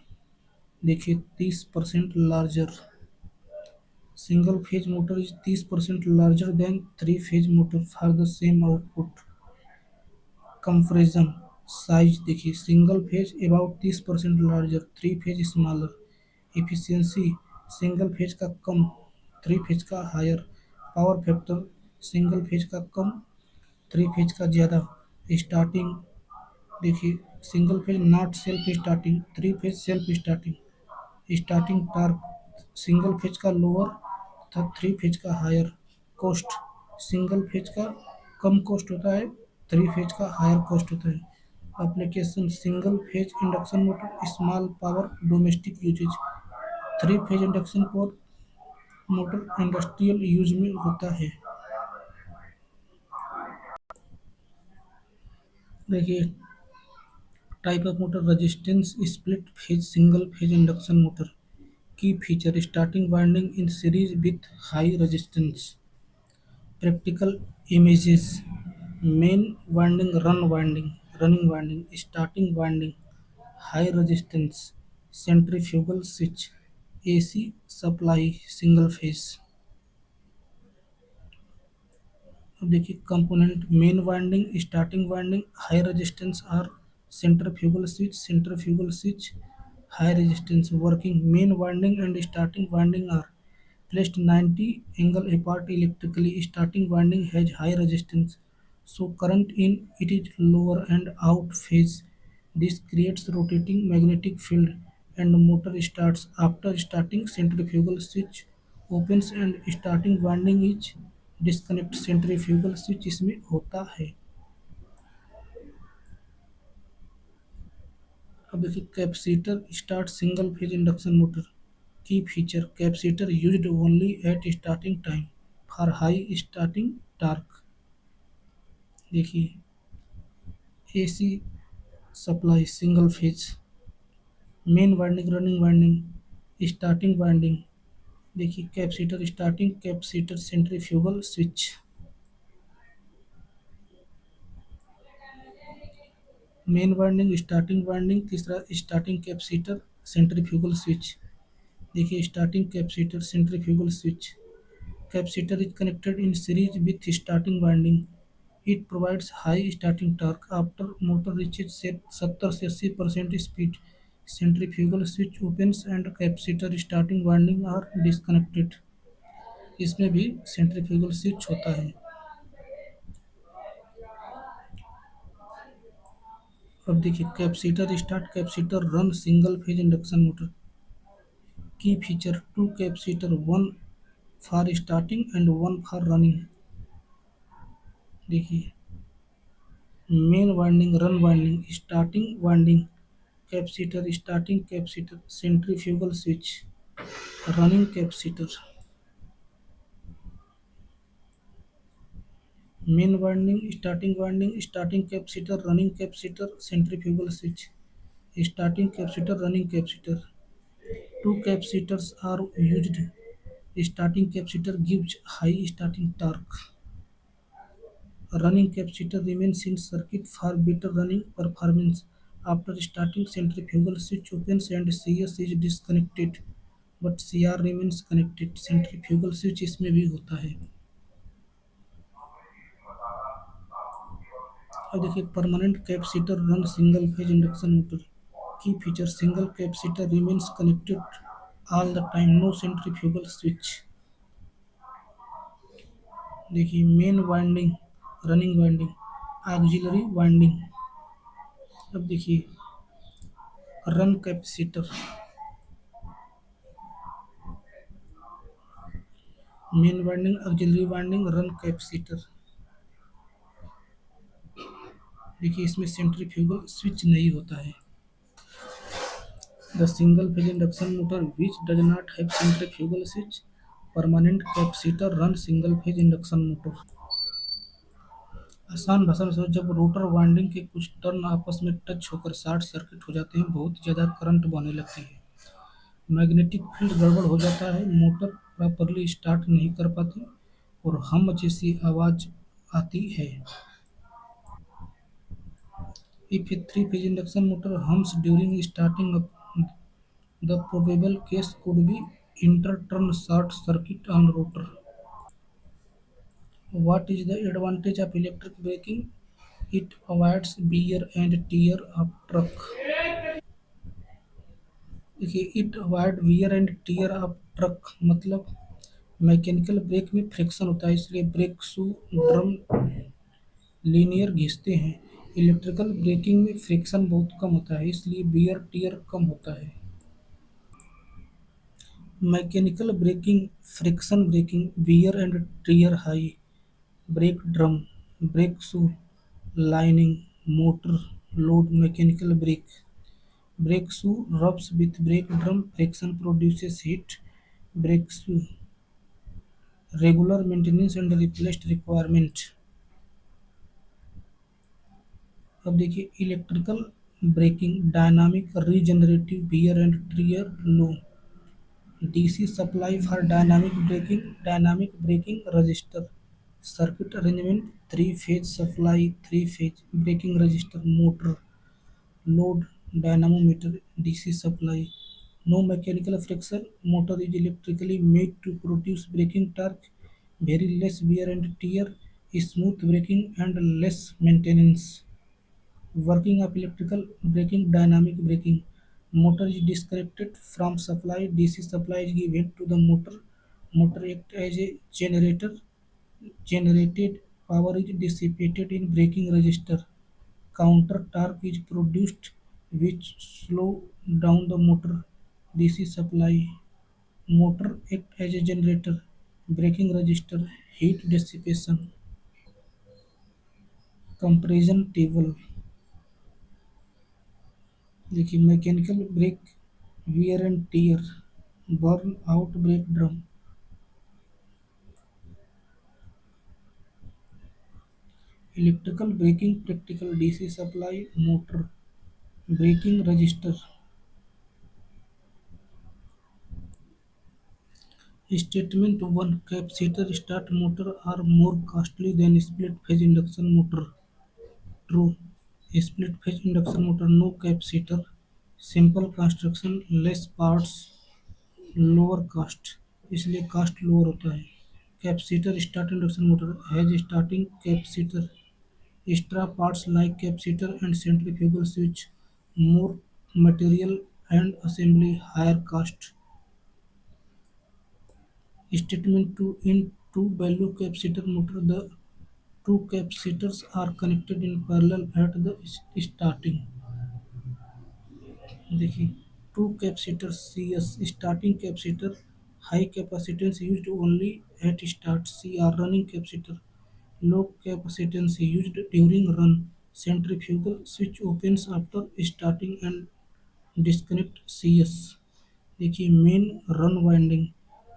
देखिए 30% larger. Single phase motor is 30% larger than three phase motor for the same output. Comparison size देखिए सिंगल फेज about 30% larger, three phase smaller. Efficiency single phase का कम, थ्री फेज का higher. Power factor single phase का कम, थ्री फेज का ज़्यादा। स्टार्टिंग देखिए single phase not self starting, three phase self starting. Starting torque single phase का लोअर तथा थ्री फेज का हायर। कॉस्ट सिंगल फेज का कम कॉस्ट होता है, थ्री फेज का हायर कॉस्ट होता है। Application single phase induction motor small power domestic usages. Three phase induction पर मोटर इंडस्ट्रियल यूज में होता है। देखिए type of motor resistance split phase single phase induction motor. Key feature starting winding in series with high resistance. Practical images main winding running winding starting winding high resistance centrifugal switch AC supply single phase. अब देखिए component main winding starting winding high resistance और centrifugal switch high resistance working main winding and starting winding are placed 90 angle apart electrically. Starting winding has high resistance, so current in it is lower and out phase. This creates rotating magnetic field and motor starts. After starting, centrifugal switch opens and starting winding is disconnect। centrifugal switch इसमें होता है। अब देखिए capacitor start single phase induction motor. Key feature capacitor used only at starting time for high starting torque. देखिए AC supply single phase, main winding, running winding, starting winding. देखिए capacitor starting capacitor centrifugal switch. Main winding, starting winding, तीसरा स्टार्टिंग कैपेसिटर सेंट्रीफ्यूगल स्विच। देखिए starting capacitor centrifugal switch. Capacitor is connected in series with starting winding. It provides high starting torque after motor reaches 70 से 80% speed. Centrifugal switch opens and capacitor starting winding are disconnected. इसमें भी सेंट्रीफ्यूगल स्विच होता है। अब देखिए capacitor start capacitor run single phase induction motor. Key feature two capacitor, one for starting and one for running. देखिए main winding, run winding, starting winding, capacitor starting capacitor centrifugal switch, running capacitor. Main winding starting capacitor running capacitor centrifugal switch, starting capacitor running capacitor. Two capacitors are used, starting capacitor gives high starting torque, running capacitor remains in circuit for better running performance. After starting, centrifugal switch opens and CS is disconnected, but CR remains connected. Centrifugal switch इसमें भी होता है। अब देखिए permanent capacitor run single phase induction motor. Key feature single capacitor remains connected all the time, no centrifugal switch. देखिए main winding, running winding, auxiliary winding. अब देखिए run capacitor, main winding, auxiliary winding, run capacitor. देखिए इसमें सेंट्रीफ्यूगल स्विच नहीं होता है। The single phase induction motor which does not have centrifugal switch, permanent capacitor run single phase induction motor. आसान भाषा में समझो, जब रोटर वाइंडिंग के कुछ टर्न आपस में टच होकर शॉर्ट सर्किट हो जाते हैं, बहुत ज़्यादा करंट बहने लगती है, मैग्नेटिक फील्ड गड़बड़ हो जाता है, मोटर प्रॉपरली स्टार्ट नहीं कर पाती और हम जैसी आवाज़ आती है। If a three-phase induction motor hums during starting up, the probable case could be inter-turn short circuit on rotor. What is the advantage of electric braking? It avoids wear and tear of truck. देखिए it avoid wear and tear of truck मतलब मैकेनिकल ब्रेक में फ्रिक्शन होता है, इसलिए ब्रेक शू ड्रम लीनियर घिसते हैं। इलेक्ट्रिकल ब्रेकिंग में फ्रिक्शन बहुत कम होता है, इसलिए वियर टियर कम होता है। Mechanical braking, friction braking, wear and tear high, brake drum, brake shoe, lining, motor load, mechanical brake, brake shoe rubs with brake drum, friction produces heat, brake shoe, regular maintenance and replaced requirement। अब देखिए electrical braking, dynamic regenerative wear and tear low, DC supply for dynamic braking resistor, circuit arrangement, three phase supply, three phase braking resistor, motor load, dynamometer, DC supply, no mechanical friction, motor is electrically made to produce braking torque, very less wear and tear, smooth braking and less maintenance, working of electrical braking, dynamic braking, motor is disconnected from supply, DC supply is given to the motor act as a generator, generated power is dissipated in braking register, counter torque is produced which slow down the motor. DC supply, motor act as a generator, braking register, heat dissipation, compression table। देखिए mechanical brake, wear and tear, burn out brake drum, electrical braking practical DC supply motor, braking resistor, statement one capacitor start motor are more costly than split phase induction motor, true, split phase induction motor no capacitor, simple construction, less parts, lower cost, इसलिए कास्ट लोअर होता है। Capacitor start induction motor has starting capacitor, extra parts like capacitor and centrifugal switch, more material and assembly, higher cost. Statement 2 in two-value capacitor motor, the two capacitors are connected in parallel at the starting. देखिए two capacitor C S starting capacitor high capacitance used only at start C R running capacitor low capacitance used during run centrifugal switch opens after starting and disconnect C S. देखिए main run winding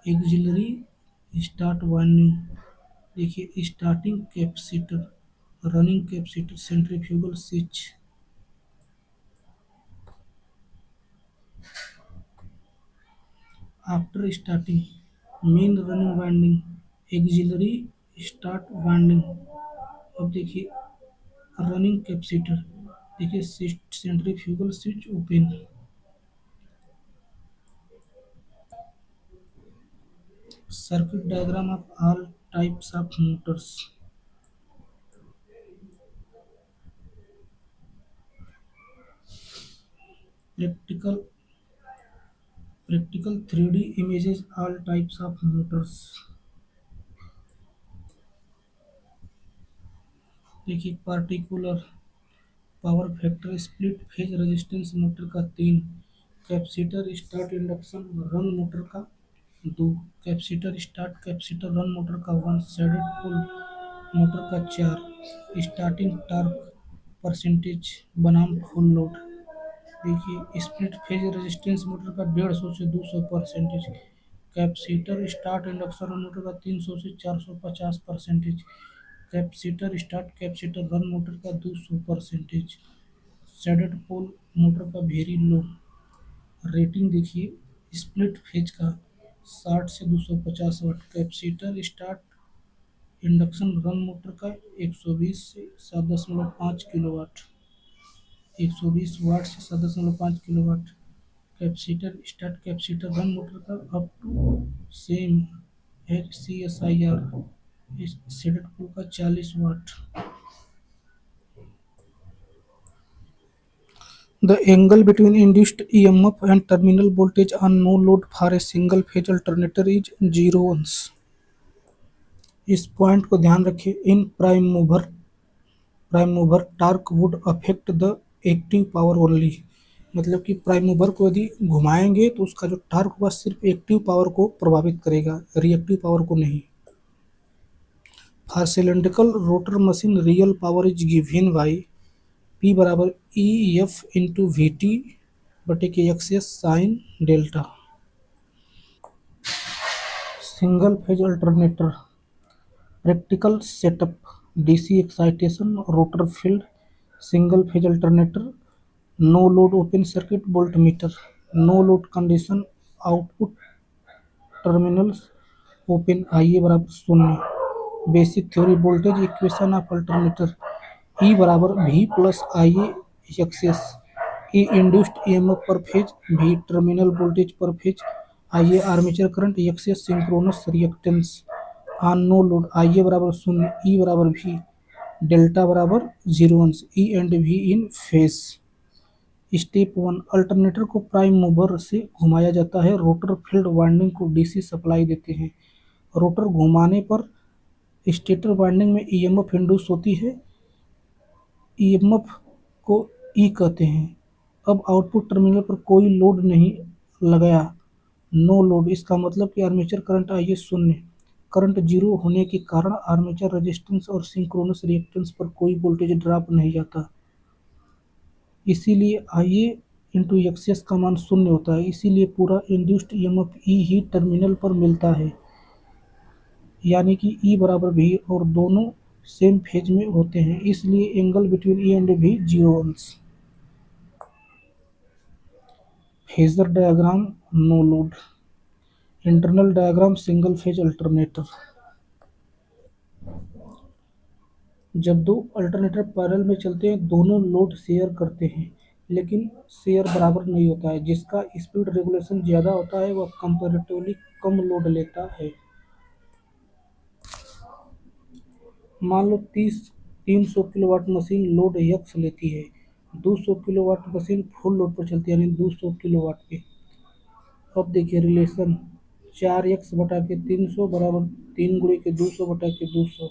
auxiliary start winding, देखिए starting capacitor running capacitor centrifugal switch. After starting main running winding auxiliary start winding. अब देखिए रनिंग कैपेसिटर, देखिए centrifugal switch open. Circuit diagram of all types of Motors, practical practical 3D images all types of motors। देखिए particular power factor split phase resistance motor का 3, capacitor start induction run motor का 2, capacitor start capacitor run motor का 1, शेडेड पुल मोटर का 4, स्टार्टिंग टॉर्क परसेंटेज बनाम फुल लोड। देखिए स्प्लिट फेज रेजिस्टेंस मोटर का 150 से 200 percentage, capacitor start induction run motor का 300 से 450 percentage, capacitor start capacitor run motor का 200 परसेंटेज, शेडेड पोल मोटर का वेरी लो। रेटिंग देखिए स्प्लिट फेज का 60 से 250 watt, capacitor start induction run motor का 120 से 7.5 किलोवाट, 120 वाट से 7.5 kilowatt, capacitor start capacitor run motor का up to same H C S I R shaded pole का 40 watt. The angle between induced EMF and terminal voltage on no load for a single phase alternator is 0 ohms। इस पॉइंट को ध्यान रखिए। In prime mover torque would affect the active power only, मतलब कि प्राइम मूवर को यदि घुमाएंगे तो उसका जो टार्क होगा सिर्फ एक्टिव पावर को प्रभावित करेगा, रिएक्टिव पावर को नहीं। For cylindrical rotor machine real power is given by P बराबर E F into V T बटे के X S sine delta. Single phase alternator practical setup DC excitation rotor field single phase alternator no load open circuit volt meter no load condition output terminals open I A बराबर 0। Basic theory voltage equation of alternator E बराबर V plus I A X S E induced EMF पर phase V terminal voltage per phase I A armature current X S synchronous reactance on no load I A बराबर 0 ई बराबर वी डेल्टा बराबर 0 अंश E and V in phase. Step 1 alternator को प्राइम मूवर से घुमाया जाता है, रोटर फील्ड वाइंडिंग को डीसी सप्लाई देते हैं। रोटर घुमाने पर स्टेटर वाइंडिंग में ईएमएफ इंड्यूस होती है, ईएमएफ को ई कहते हैं। अब आउटपुट टर्मिनल पर कोई लोड नहीं लगाया, नो लोड, इसका मतलब कि armature current I A 0, current 0 होने के कारण आर्मेचर रेजिस्टेंस और सिंक्रोनस रिएक्टेंस पर कोई वोल्टेज ड्रॉप नहीं जाता, इसीलिए आई ए इंटू एक्सियस का मान 0 होता है, इसीलिए पूरा इंड्यूस्ड ईएमएफ ई ही टर्मिनल पर मिलता है, यानी कि ई बराबर भी, और दोनों सेम फेज में होते हैं, इसलिए एंगल बिटवीन ई एंड भी 0 अंश। Phasor diagram no load. Internal diagram single phase alternator. जब दो अल्टरनेटर पैरेलल में चलते हैं, दोनों लोड शेयर करते हैं, लेकिन शेयर बराबर नहीं होता है। जिसका स्पीड रेगुलेशन ज़्यादा होता है वह कंपैरेटिवली कम लोड लेता है। मान लो 300 किलोवाट मशीन लोड यक्स लेती है, 200 किलोवाट मशीन फुल लोड पर चलती है, यानी 200 किलोवाट पे। अब देखिए रिलेशन, 4x/300 बराबर 3 × 200/200,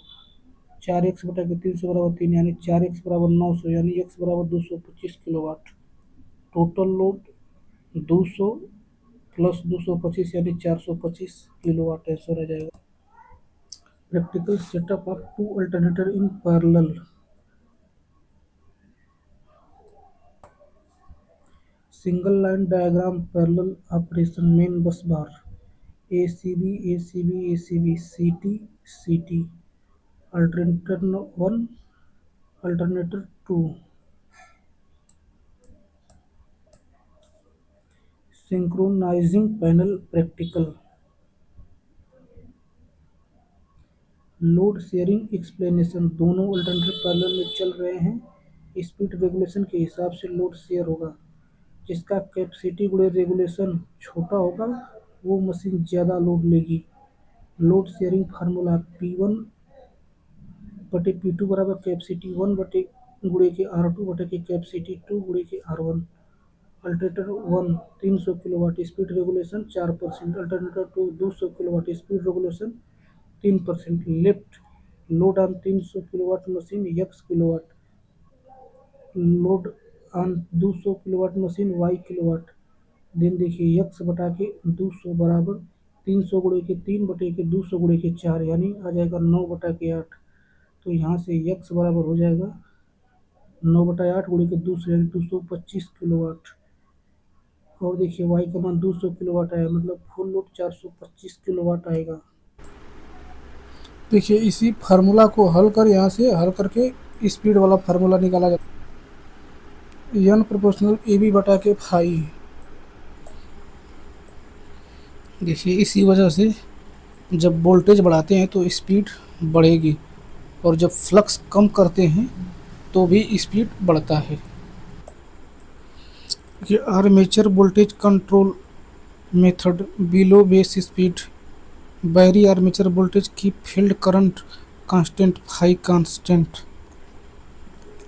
4x/300 बराबर 3, यानी 4x बराबर 900, यानी x बराबर 225 किलोवाट। टोटल लोड 200 प्लस 225 यानी 425 किलोवाट आंसर आ जाएगा। Practical setup of two alternator in parallel. Single line diagram parallel operation main bus bar ACB ACB ACB CT CT alternator 1 alternator 2। Synchronising panel practical. Load sharing explanation. दोनों अल्टरनेटर पैरेलल में चल रहे हैं, स्पीड रेगुलेशन के हिसाब से लोड शेयर होगा। जिसका कैपेसिटी गुणे रेगुलेशन छोटा होगा वो मशीन ज़्यादा लोड लेगी। लोड शेयरिंग फार्मूला P1/P2 बराबर कैपेसिटी 1/गुणे के R2 capacity 2 × alternator 1 300 kilowatt speed regulation 4%, alternator 2 200 kilowatt speed regulation 3%। Let load on 300 kilowatt machine x kilowatt, load on 200 kilowatt machine y kilowatt. Then देखिए x/200 बराबर 300 × 3/200 × 4, यानी आ जाएगा 9/8। तो यहाँ से x बराबर हो जाएगा 9/8 × 200 यानी 225 किलोवाट। और देखिए y का मान 200 किलोवाट आया, मतलब फुल लोड 425 किलोवाट आएगा। देखिए इसी फार्मूला को हल कर, यहाँ से हल करके स्पीड वाला फार्मूला निकाला जाता है। n proportional AB/φ। देखिए इसी वजह से जब वोल्टेज बढ़ाते हैं तो स्पीड बढ़ेगी, और जब फ्लक्स कम करते हैं तो भी स्पीड बढ़ता है। ये armature voltage control method below base speed vary armature voltage की field current constant phi constant.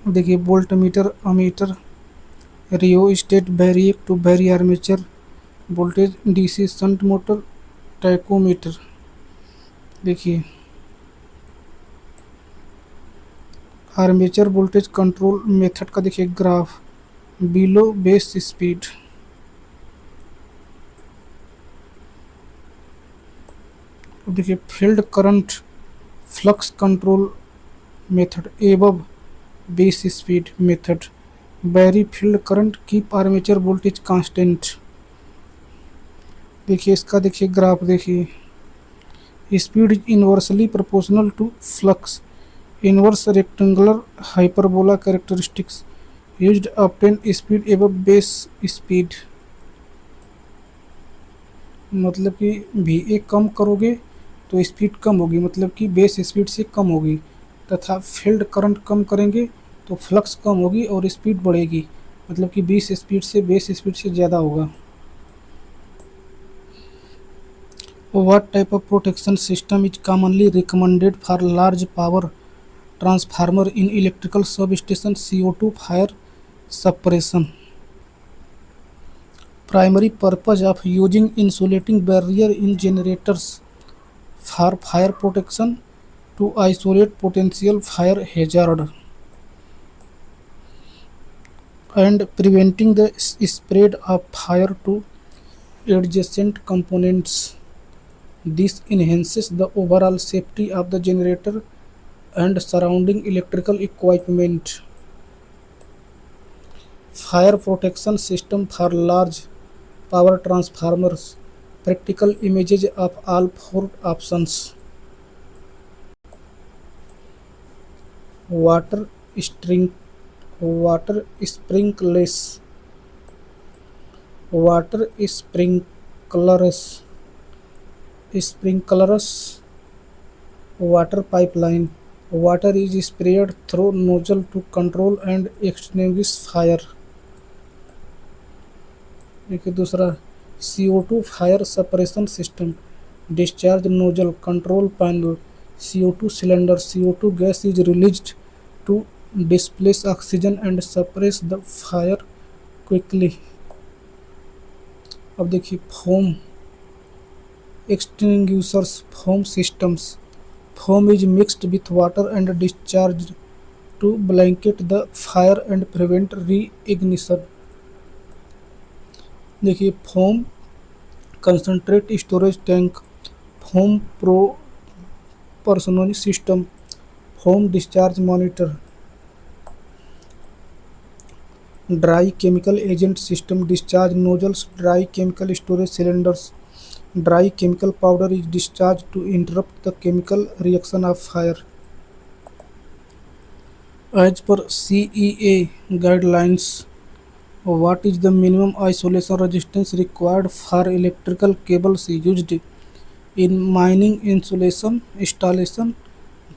देखिए volt meter ammeter rheostat variac to vary armature voltage DC shunt motor tachometer. देखिए आर्मेचर वोल्टेज कंट्रोल मेथड का देखिए ग्राफ बिलो बेस स्पीड। देखिए field current flux control method above base speed method vary field current keep armature voltage constant. देखिए इसका देखिए ग्राफ, देखिए speed is inversely proportional to flux, inverse rectangular hyperbola characteristics used obtain speed above base speed. मतलब कि VA कम करोगे तो स्पीड कम होगी, मतलब कि बेस स्पीड से कम होगी, तथा फील्ड करंट कम करेंगे तो फ्लक्स कम होगी और स्पीड बढ़ेगी, मतलब कि बेस स्पीड से ज़्यादा होगा। What type of protection system is commonly recommended for large power transformer in electrical substation CO2 fire suppression? Primary purpose of using insulating barrier in generators for fire protection to isolate potential fire hazard and preventing the spread of fire to adjacent components. This enhances the overall safety of the generator and surrounding electrical equipment. Fire protection system for large power transformers, practical images of all four options. Water string, water sprinklers, water sprinklers, water pipeline. Water is sprayed through nozzle to control and extinguish fire. देखिए दूसरा CO2 fire suppression system, discharge nozzle, control panel, CO2 cylinder, CO2 gas is released to displace oxygen and suppress the fire quickly. अब देखिए foam extinguishers, foam systems, foam is mixed with water and discharge to blanket the fire and prevent reignition. देखिए foam concentrate storage tank, foam personal system, foam discharge monitor, dry chemical agent system, discharge nozzles, dry chemical storage cylinders, dry chemical powder is discharge to interrupt the chemical reaction of fire. As per CEA guidelines, what is the minimum isolation resistance required for electrical cables used in mining insulation installation?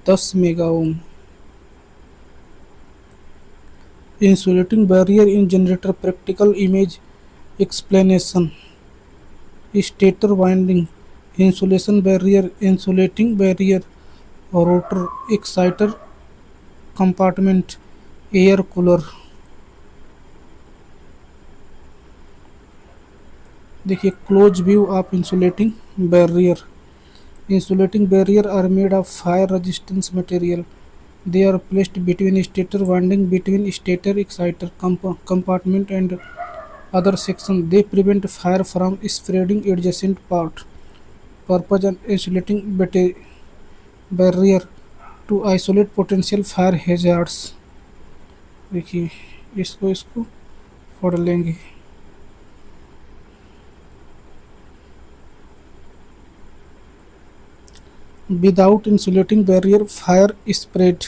10 mega ohm. Insulating barrier in generator, practical image explanation. Stator winding, insulation barrier, insulating barrier, rotor exciter compartment, air cooler। देखिए close view of insulating barrier. Insulating barrier are made of fire resistance material. They are placed between stator winding, between stator exciter compartment and other section. They prevent fire from spreading adjacent part. Purpose and insulating barrier to isolate potential fire hazards। देखिए इसको इसको पढ़ लेंगे। Without insulating barrier, fire spread।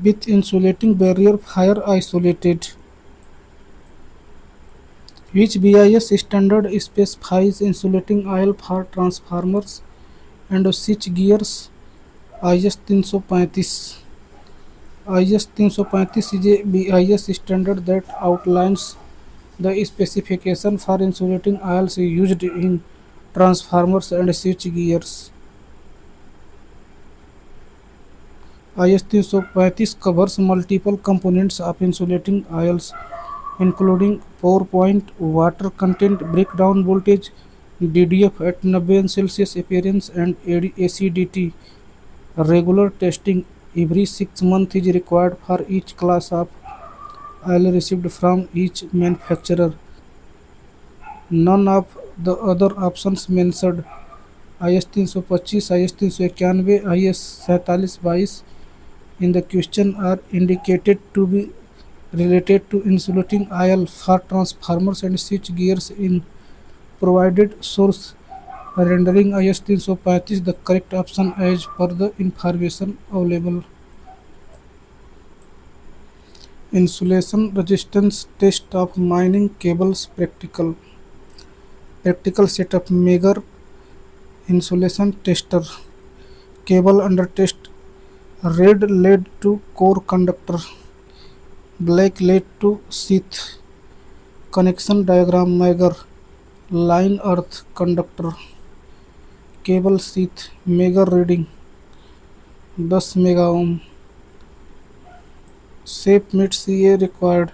With insulating barrier, fire isolated। Which BIS standard specifies insulating oil for transformers and switch gears? IS 335। IS 335 is a BIS standard that outlines the specification for insulating oils used in transformers and switch gears। IS 335 covers multiple components of insulating oils, including pour point, water content, breakdown voltage, DDF at 90 Celsius appearance, and ACDT। Regular testing every 6 months is required for each class of oil received from each manufacturer। None of the other options mentioned, IS 325, IS 391, IS 4722 in the question are indicated to be related to insulating oil for transformers and switch gears in provided source, rendering IS 335 the correct option as per the information available। Insulation resistance test of mining cables, practical setup, Meagher insulation tester, cable under test, red lead to core conductor, black lead to sheath, connection diagram, Meagher line earth conductor, cable sheath, Meagher reading 10 mega ohm, shape meet CA required।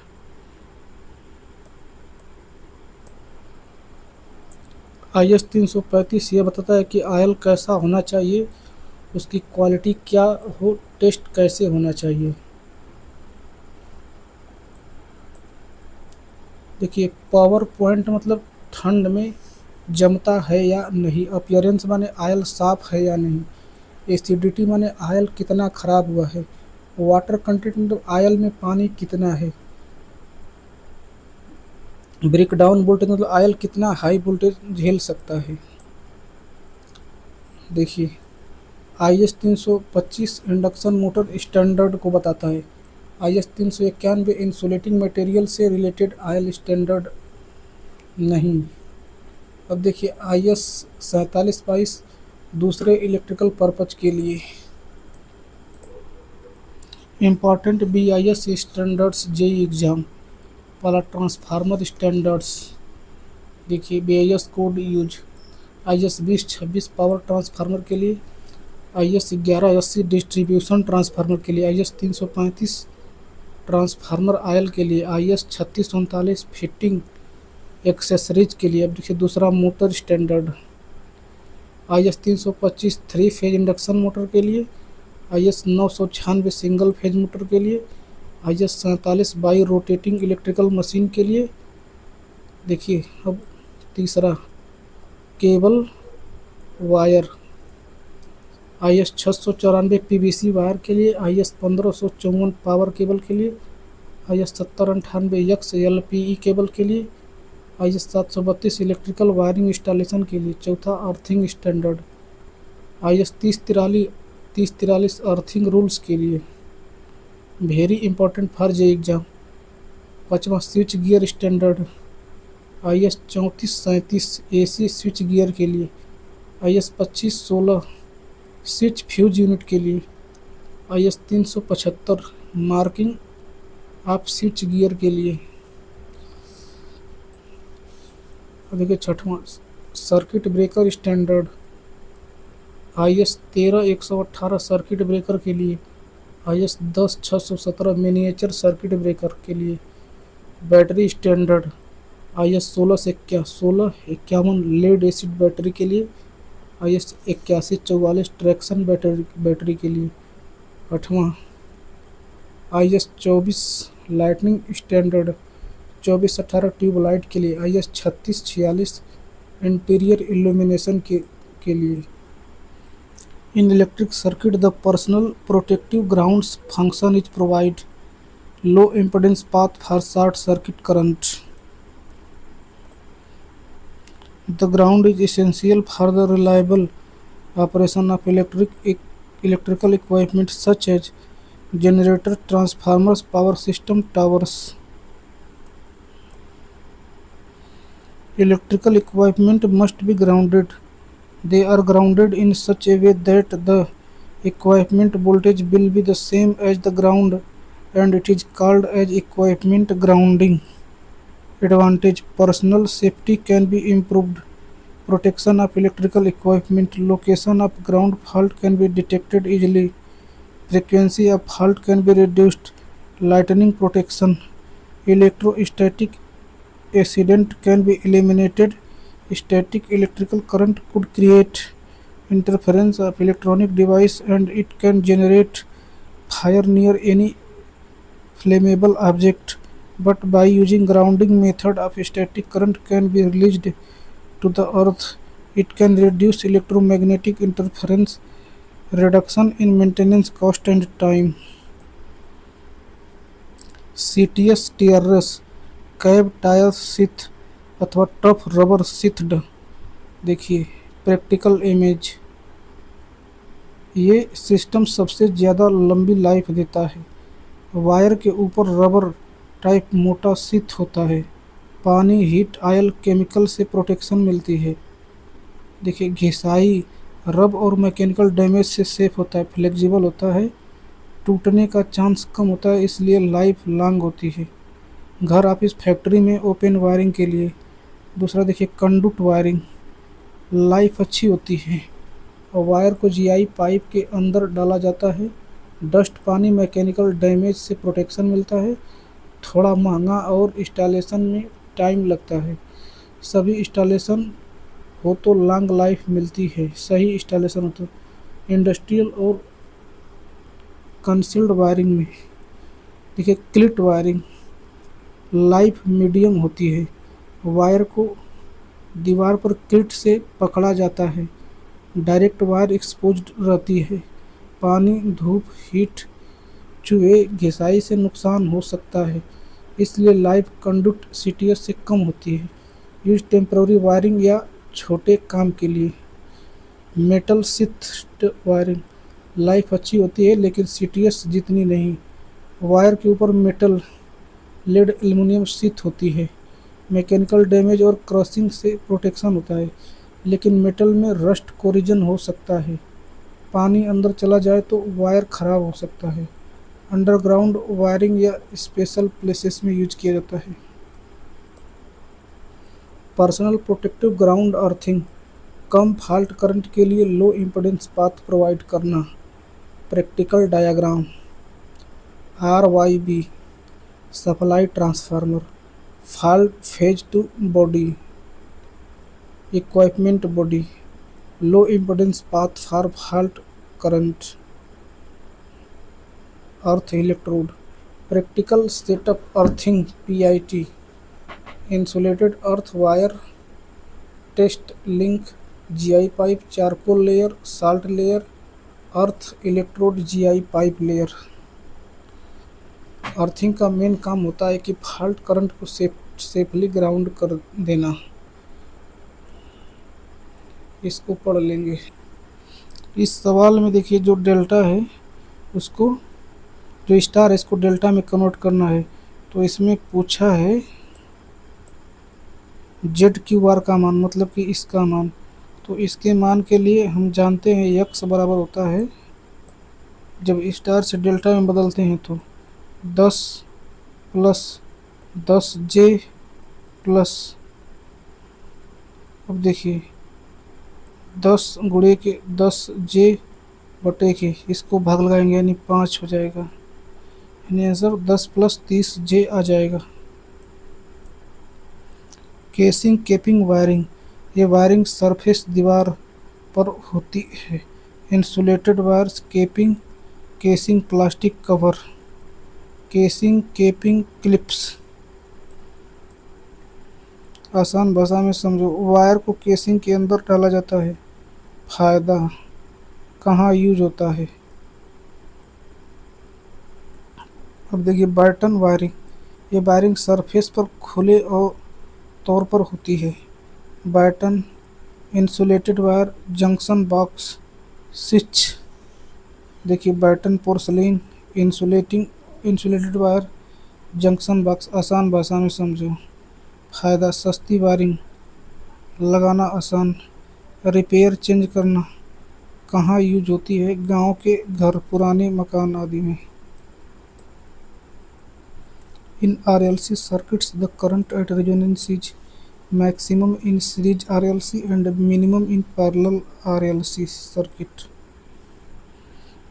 IS 335 यह बताता है कि ऑयल कैसा होना चाहिए, उसकी क्वालिटी क्या हो, टेस्ट कैसे होना चाहिए। देखिए पावर पॉइंट मतलब ठंड में जमता है या नहीं। अपीयरेंस माने आयल साफ है या नहीं। एसिडिटी माने आयल कितना खराब हुआ है। वाटर कंटेंट मतलब आयल में पानी कितना है। ब्रेकडाउन वोल्टेज मतलब आयल कितना हाई वोल्टेज झेल सकता है। देखिए IS 325 इंडक्शन मोटर स्टैंडर्ड को बताता है। IS 391 इंसुलेटिंग मटेरियल से रिलेटेड आयल स्टैंडर्ड नहीं। अब देखिए IS 4722 दूसरे इलेक्ट्रिकल पर्पज के लिए। Important BIS standards JEE exam. पहला ट्रांसफार्मर स्टैंडर्ड्स। देखिए BIS code use. IS 2026 power transformer के लिए। IS 1180 डिस्ट्रीब्यूशन ट्रांसफार्मर के लिए। IS 335 ट्रांसफार्मर आयल के लिए। IS 3639 फिटिंग एक्सेसरीज के लिए। अब देखिए दूसरा motor standard. IS 325 three phase induction motor के लिए। IS 996 सिंगल फेज मोटर के लिए। IS 47 by rotating electrical machine के लिए। देखिए अब तीसरा cable wire. IS 694 PVC wire के लिए। IS 1554 पावर केबल के लिए। IS 7098 यक्स LPE केबल के लिए। IS 732 इलेक्ट्रिकल वायरिंग इंस्टॉलेशन के लिए। चौथा earthing standard. IS 3043 earthing rules के लिए। Very important for JEE exam. पाँचवा switch gear standard. IS 3437 AC switch gear के लिए। IS 2516 स्विच फ्यूज यूनिट के लिए। IS 375 marking of switch gear के लिए। देखिए छठवां circuit breaker standard. IS 13118 circuit breaker के लिए। IS 10617 मिनिएचर सर्किट ब्रेकर के लिए। Battery standard. IS 1651 lead acid battery के लिए। IS 8144 ट्रैक्शन बैटरी के लिए। आठवां IS 24 लाइटनिंग स्टैंडर्ड 2418 ट्यूबलाइट के लिए। IS 3646 इंटीरियर इल्यूमिनेशन के लिए। इन electric circuit the personal protective grounds function is provide low impedance path for short circuit current. The ground is essential for the reliable operation of electrical equipment such as generator, transformers, power system, towers. Electrical equipment must be grounded. They are grounded in such a way that the equipment voltage will be the same as the ground, and it is called as equipment grounding. Advantage: personal safety can be improved. Protection of electrical equipment. Location of ground fault can be detected easily. Frequency of fault can be reduced. Lightning protection. Electrostatic accident can be eliminated. Static electrical current could create interference of electronic device and it can generate fire near any flammable object. But by using grounding method of static current can be released to the earth. It can reduce electromagnetic interference, reduction in maintenance cost and time. CTS TRS cab tyre sheath अथवा टफ रबर सीथड। देखिए प्रैक्टिकल इमेज। ये सिस्टम सबसे ज़्यादा लंबी लाइफ देता है। वायर के ऊपर रबर टाइप मोटा सीथ होता है। पानी, हीट, ऑयल, केमिकल से प्रोटेक्शन मिलती है। देखिए घिसाई, रब और मैकेनिकल डैमेज से सेफ होता है। फ्लेक्सिबल होता है, टूटने का चांस कम होता है, इसलिए लाइफ लॉन्ग होती है। घर, ऑफिस, फैक्ट्री में ओपन वायरिंग के लिए। दूसरा देखिए कंडक्ट वायरिंग, लाइफ अच्छी होती है और वायर को GI पाइप के अंदर डाला जाता है। डस्ट, पानी, मैकेनिकल डैमेज से प्रोटेक्शन मिलता है। थोड़ा महंगा और इंस्टॉलेशन में टाइम लगता है। सभी इंस्टॉलेशन हो तो लॉन्ग लाइफ मिलती है। सही इंस्टॉलेशन हो तो। इंडस्ट्रियल और कंसील्ड वायरिंग में देखिए क्लिट वायरिंग, लाइफ मीडियम होती है। वायर को दीवार पर क्लिट से पकड़ा जाता है। डायरेक्ट वायर एक्सपोज्ड रहती है। पानी, धूप, हीट, चूहे, घिसाई से नुकसान हो सकता है, इसलिए लाइव कंडक्ट सीटीएस से कम होती है। यूज टेम्पररी वायरिंग या छोटे काम के लिए। मेटल शीथ वायरिंग लाइफ अच्छी होती है लेकिन सीटीएस जितनी नहीं। वायर के ऊपर मेटल लेड एल्युमिनियम शीथ होती है। मैकेनिकल डैमेज और क्रशिंग से प्रोटेक्शन होता है, लेकिन मेटल में रस्ट कोरिजन हो सकता है। पानी अंदर चला जाए तो वायर खराब हो सकता है। अंडरग्राउंड वायरिंग या स्पेशल प्लेसेस में यूज किया जाता है। पर्सनल प्रोटेक्टिव ग्राउंड अर्थिंग कम फॉल्ट करंट के लिए लो इम्पीडेंस पाथ प्रोवाइड करना। Practical diagram. R Y B supply transformer. Fault phase to body. Equipment body. Low impedance path for fault current. Earth electrode. Practical setup earthing PIT. Insulated earth wire test link GI pipe charcoal layer salt layer earth electrode GI pipe layer. Earthing का मेन काम होता है कि फॉल्ट करंट को सेफली ग्राउंड कर देना। इसको पढ़ लेंगे। इस सवाल में देखिए जो डेल्टा है उसको, जो स्टार है इसको डेल्टा में कन्वर्ट करना है। तो इसमें पूछा है जेड क्यू आर का मान, मतलब कि इसका मान। तो इसके मान के लिए हम जानते हैं यक्स बराबर होता है, जब स्टार से डेल्टा में बदलते हैं तो 10 प्लस 10J प्लस, अब देखिए 10 गुणे के 10J बटे के, इसको भाग लगाएंगे यानी 5 हो जाएगा, यानी आंसर 10 प्लस 30J आ जाएगा। केसिंग केपिंग वायरिंग, ये वायरिंग सरफेस दीवार पर होती है। Insulated wires capping, casing plastic cover. Casing capping clips. आसान भाषा में समझो, वायर को केसिंग के अंदर डाला जाता है। फायदा, कहाँ यूज होता है। अब देखिए बटन वायरिंग, ये वायरिंग सरफेस पर खुले और तौर पर होती है। Button, insulated wire, junction box, switch. देखिए button, porcelain, insulated wire, junction box. आसान भाषा में समझो। फायदा, सस्ती वायरिंग, लगाना आसान, रिपेयर चेंज करना। कहाँ यूज होती है, गांव के घर, पुराने मकान आदि में। इन RLC circuits the current at resonance is maximum in series RLC and minimum in parallel RLC circuit.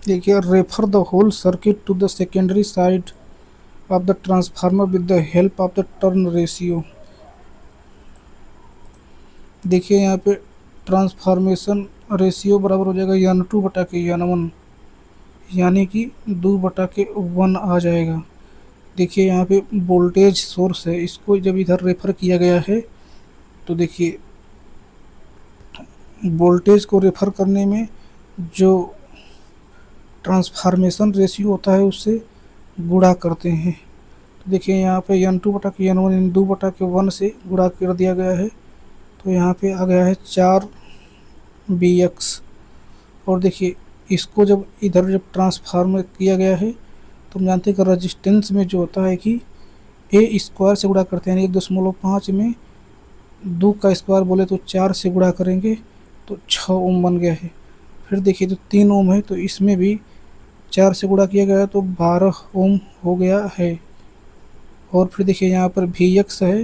देखिए refer the whole circuit to the secondary side of the transformer with the help of the turn ratio. देखिए यहाँ पे ट्रांसफॉर्मेशन रेशियो बराबर हो जाएगा N2 बटा के N1, यानी कि 2 बटा के 1 आ जाएगा। देखिए यहाँ पे वोल्टेज सोर्स है, इसको जब इधर रेफर किया गया है तो देखिए वोल्टेज को रेफर करने में जो ट्रांसफॉर्मेशन रेशियो होता है उससे गुणा करते हैं। तो देखिए यहाँ पे N2 बटा के N1 इन 2 बटा के 1 से गुणा कर दिया गया है, तो यहाँ पे आ गया है 4BX। और देखिए इसको जब इधर जब ट्रांसफार्म किया गया है तो हम जानते हैं कि रजिस्टेंस में जो होता है कि ए स्क्वायर से गुणा करते हैं, यानी 1.5 में 2 का स्क्वायर बोले तो 4 से गुणा करेंगे तो 6 ओम बन गया है। फिर देखिए तो 3 ओम है, तो इसमें भी 4 से गुणा किया गया है तो 12 ओम हो गया है। और फिर देखिए यहाँ पर VX है,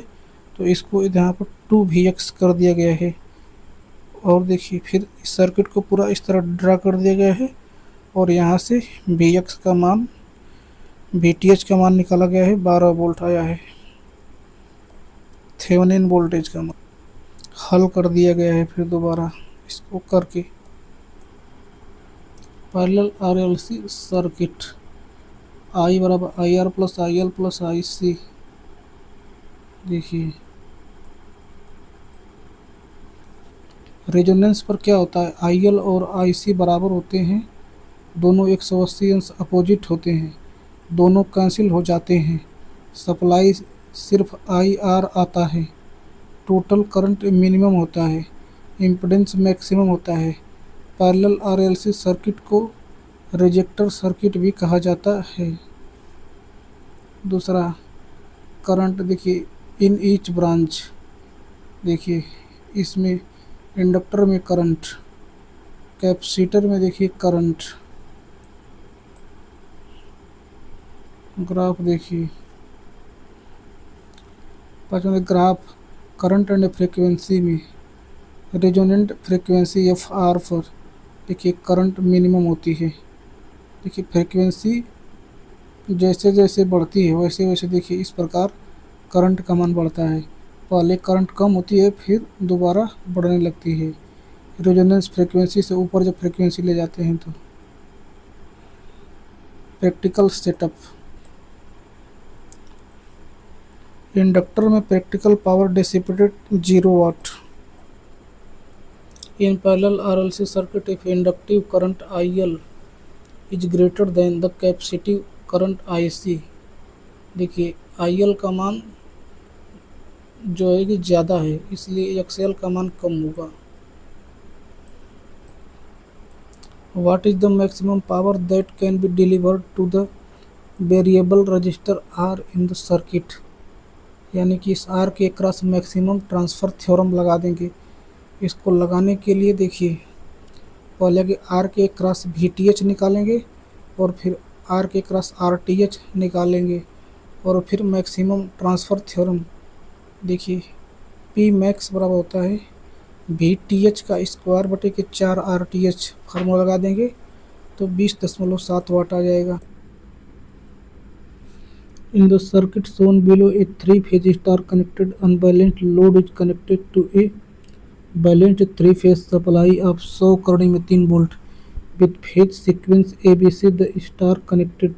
तो इसको यहाँ पर 2VX कर दिया गया है। और देखिए फिर इस सर्किट को पूरा इस तरह ड्रा कर दिया गया है, और यहाँ से VX का मान, VTH का मान निकाला गया है, 12 वोल्ट आया है। थेवेनिन वोल्टेज का मान हल कर दिया गया है फिर दोबारा इसको करके। पैरेलल RLC सर्किट, I बराबर IR plus IL plus IC। देखिए रेजोनेंस पर क्या होता है, IL और IC बराबर होते हैं, दोनों 180 अंश अपोजिट होते हैं, दोनों कैंसिल हो जाते हैं, सप्लाई सिर्फ IR आता है, टोटल करंट मिनिमम होता है, इम्पीडेंस मैक्सिमम होता है। पैरेलल RLC सर्किट को रिजेक्टर सर्किट भी कहा जाता है। दूसरा, करंट देखिए इन ईच ब्रांच, देखिए इसमें इंडक्टर में करंट, कैपेसिटर में देखिए करंट, ग्राफ देखिए। पाँचवा ग्राफ करंट एंड फ्रीक्वेंसी में, रेजोनेंट फ्रीक्वेंसी FR पर देखिए करंट मिनिमम होती है। देखिए फ्रीक्वेंसी जैसे जैसे बढ़ती है वैसे वैसे देखिए इस प्रकार करंट का मान बढ़ता है। पहले करंट कम होती है फिर दोबारा बढ़ने लगती है, रेजोनेंस फ्रीक्वेंसी से ऊपर जब फ्रीक्वेंसी ले जाते हैं तो। प्रैक्टिकल सेटअप, इंडक्टर में practical power dissipated 0 watt. In parallel RLC circuit if inductive current IL is greater than the capacitive current IC, देखिए IL का मान जो है कि ज़्यादा है इसलिए XL का मान कम होगा। What is the maximum power that can be delivered to the variable resistor R in the circuit, यानी कि इस R के क्रॉस मैक्सिमम ट्रांसफ़र थ्योरम लगा देंगे। इसको लगाने के लिए देखिए पहले कि R के क्रॉस VTH निकालेंगे और फिर R के क्रॉस RTH निकालेंगे और फिर मैक्सिमम ट्रांसफ़र थ्योरम देखिए P मैक्स बराबर होता है VTH का स्क्वायर बटे के 4 RTH, फार्मूला लगा देंगे तो 20.7 वाट आ जाएगा। In the circuit shown below, a three-phase star-connected unbalanced load is connected to a balanced three-phase supply of 100 करणी में 3 volt with phase sequence ABC। The star-connected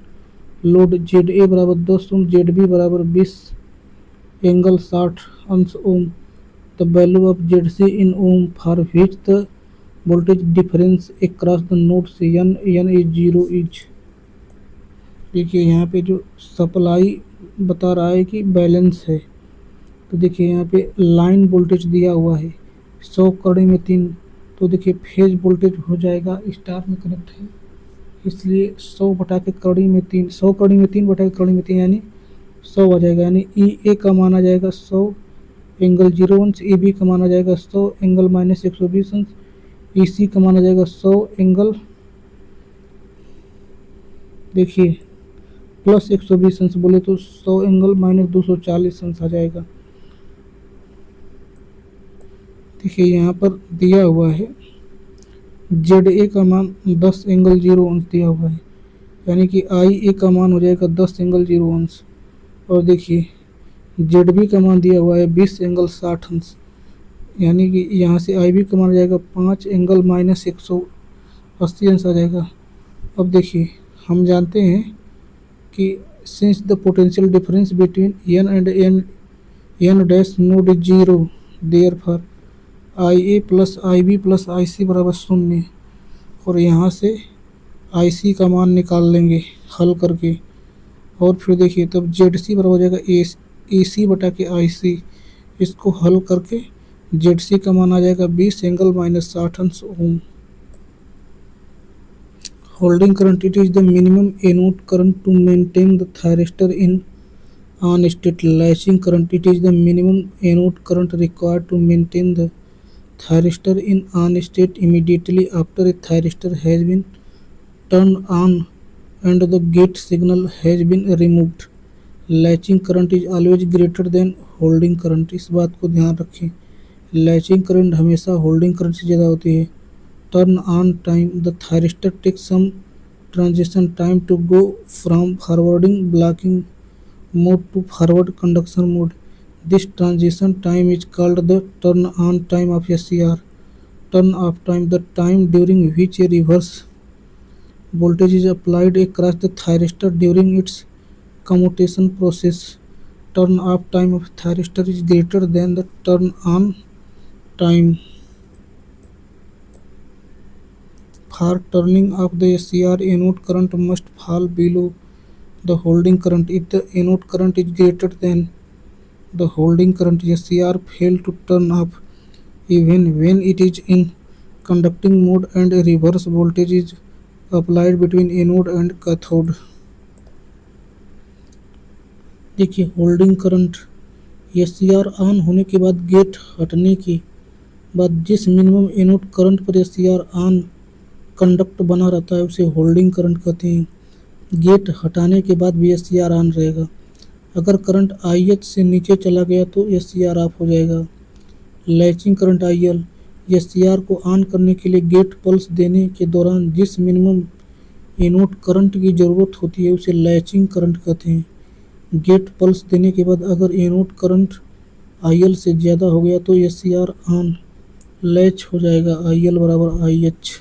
load ZA बराबर 10 ओम, ZB बराबर 20 एंगल 60 अंश ओम। The value of ZC in ohm for which the voltage difference across the nodes N is 0 is। देखिए यहाँ पे जो सप्लाई बता रहा है कि बैलेंस है, तो देखिए यहाँ पे लाइन वोल्टेज दिया हुआ है 100 कड़ी में 3, तो देखिए फेज वोल्टेज हो जाएगा, स्टार में कनेक्ट है इसलिए 100 बटा के कड़ी में 3, 100 कड़ी में 3 बटा के कड़ी में 3 यानी 100 आ जाएगा। यानी EA का मान आ जाएगा 100 एंगल 0 अंश, EB का मान आ जाएगा 100 एंगल माइनस 120 अंश, EC का मान आ जाएगा 100 एंगल देखिए प्लस 120 अंश, बोले तो 100 एंगल माइनस 240 अंश आ जाएगा। देखिए यहाँ पर दिया हुआ है ZA का मान 10 एंगल 0 अंश दिया हुआ है, यानी कि IA का मान हो जाएगा 10 एंगल 0 अंश, और देखिए ZB का मान दिया हुआ है 20 एंगल 60 अंश, यानी कि यहाँ से IB का मान आ जाएगा 5 एंगल माइनस 180 अंश आ जाएगा। अब देखिए हम जानते हैं कि since the potential difference between N and N dash node is 0, therefore IA plus IB plus IC बराबर 0, और यहाँ से IC का मान निकाल लेंगे हल करके, और फिर देखिए तब ZC बराबर हो जाएगा AC बटा के IC, इसको हल करके ZC का मान आ जाएगा 20 एंगल माइनस 60 अंश ओम। Holding current, it is the minimum anode current to maintain the thyristor in on state. Latching current, it is the minimum anode current required to maintain the thyristor in on state immediately after a thyristor has been turned on and the gate signal has been removed. Latching current is always greater than holding current, इस बात को ध्यान रखें। लैचिंग करंट हमेशा होल्डिंग करंट से ज़्यादा होती है। Turn on time, the thyristor takes some transition time to go from forwarding blocking mode to forward conduction mode. This transition time is called the turn on time of SCR. Turn off time, the time during which a reverse voltage is applied across the thyristor during its commutation process. Turn off time of thyristor is greater than the turn on time. For turning off the SCR, anode current must fall below the holding current. If the anode current is greater than the holding current, SCR fail to turn off even when it is in conducting mode and a reverse voltage is applied between anode and cathode. देखिए होल्डिंग करंट, एससीआर ऑन होने के बाद गेट हटने के बाद जिस मिनिमम एनोड करंट पर एससीआर ऑन कंडक्ट बना रहता है उसे होल्डिंग करंट कहते हैं। गेट हटाने के बाद भी एससीआर ऑन रहेगा। अगर करंट आईएच से नीचे चला गया तो एससीआर ऑफ हो जाएगा। लैचिंग करंट आईएल, एससीआर को ऑन करने के लिए गेट पल्स देने के दौरान जिस मिनिमम एनोड करंट की ज़रूरत होती है उसे लैचिंग करंट कहते हैं। गेट पल्स देने के बाद अगर एनोड करंट आईएल से ज़्यादा हो गया तो एससीआर ऑन लैच हो जाएगा, आईएल बराबर आईएच।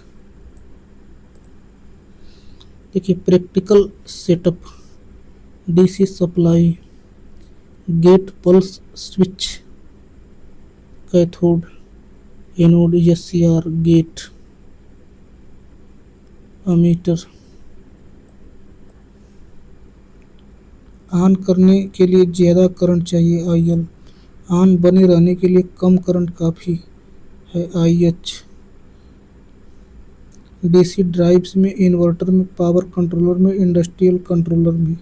देखिए practical setup, DC supply, gate pulse switch, cathode, anode, SCR, gate, ammeter. On करने के लिए ज़्यादा करंट चाहिए आईएल, ऑन बने रहने के लिए कम करंट काफ़ी है आईएच। डीसी ड्राइव्स में, इन्वर्टर में, पावर कंट्रोलर में, इंडस्ट्रियल कंट्रोलर में।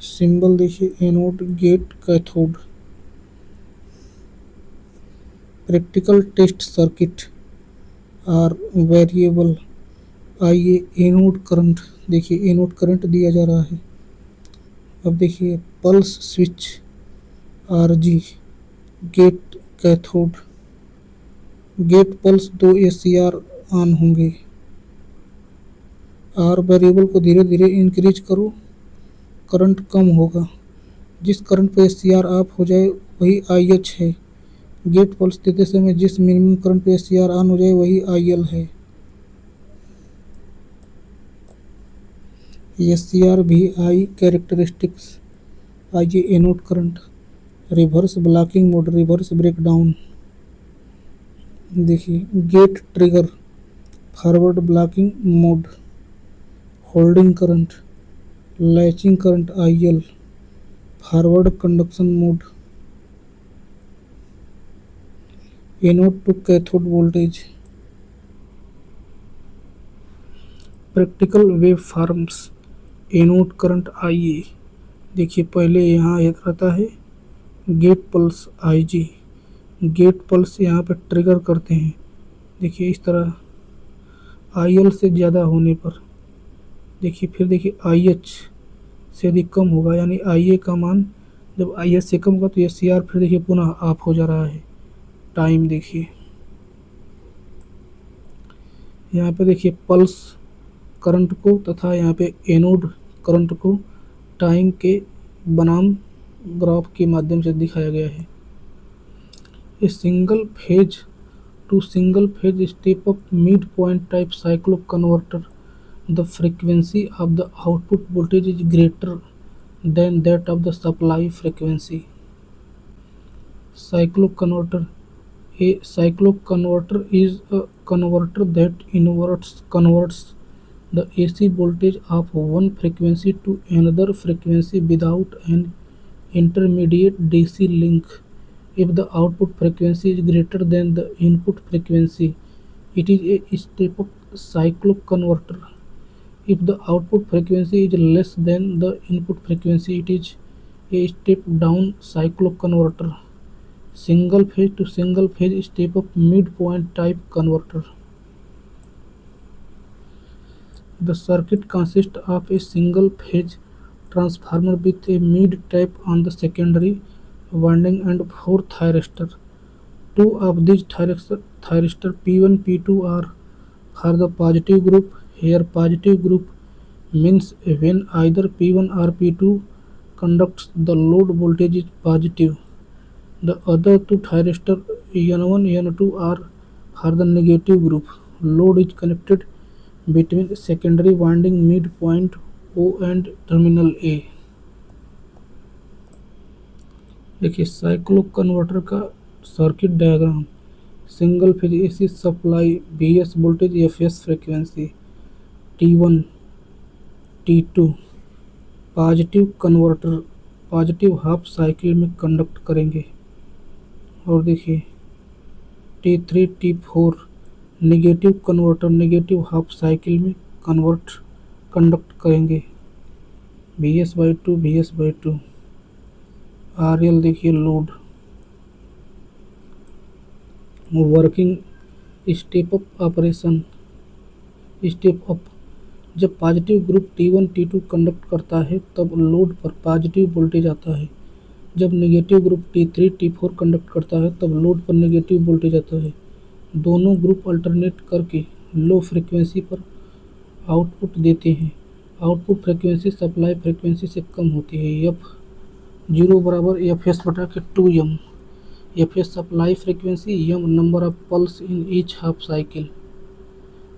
सिंबल देखिए anode, gate, cathode. Practical test circuit R variable. आइए एनोड करंट देखिए, एनोड करंट दिया जा रहा है। अब देखिए pulse switch RG, gate, cathode. Gate pulse 2 SCR on होंगे। आर वेरिएबल को धीरे धीरे इंक्रीज करो, करंट कम होगा। जिस करंट पर एससीआर ऑफ हो जाए वही आईएच है। गेट पल्स देते समय जिस मिनिमम करंट पर एससीआर ऑन हो जाए वही आईएल है। एससीआर भी आई कैरेक्टरिस्टिक्स। आइए anode current, reverse blocking mode, reverse breakdown. देखिए gate trigger, forward blocking mode, holding current, latching current IL, forward conduction mode, anode to cathode voltage. Practical wave forms, anode current IA. देखिए पहले यहाँ रहता है gate pulse IG, gate pulse यहाँ पे ट्रिगर करते हैं। देखिए इस तरह आईएल से ज़्यादा होने पर, देखिए फिर देखिए आईएच से अधिक कम होगा, यानी आईए का मान जब आईएच से कम होगा तो एससीआर फिर देखिए पुनः ऑफ हो जा रहा है। टाइम देखिए यहाँ पे, देखिए पल्स करंट को तथा यहाँ पे एनोड करंट को टाइम के बनाम ग्राफ के माध्यम से दिखाया गया है। A single phase two single phase step up mid point type cyclo converter, the frequency of the output voltage is greater than that of the supply frequency. Cycloconverter. A cycloconverter is a converter that converts the AC voltage of one frequency to another frequency without an intermediate DC link. If the output frequency is greater than the input frequency, it is a step-up cycloconverter. If the output frequency is less than the input frequency, it is a step-down cycloconverter. Single phase to single phase step-up midpoint type converter. The circuit consists of a single phase transformer with a mid tape on the secondary winding and 4 thyristors. Two of these thyristors P1 P2 are for the positive group. Here positive group means when either P1 or P2 conducts the load voltage is positive. The other two thyristors N1 N2 are for the negative group. Load is connected between secondary winding midpoint O and terminal A. देखिए साइक्लो कन्वर्टर का circuit diagram. Single phase AC supply VS voltage FS frequency T1 T2 positive converter positive half cycle में कंडक्ट करेंगे। और देखिए T3 T4 negative converter negative half cycle में कंडक्ट करेंगे। VS/2 VS/2 RL देखिए load working step up operation step up जब positive group T1 T2 conduct करता है तब लोड पर पॉजिटिव वोल्टेज आता है। जब negative group T3 T4 conduct करता है तब लोड पर नेगेटिव वोल्टेज आता है। दोनों ग्रुप अल्टरनेट करके लो फ्रीक्वेंसी पर आउटपुट देते हैं। आउटपुट फ्रीक्वेंसी सप्लाई फ्रीक्वेंसी से कम होती है। F0 बराबर FS/2M। FS supply frequency, M number of pulse in each half cycle.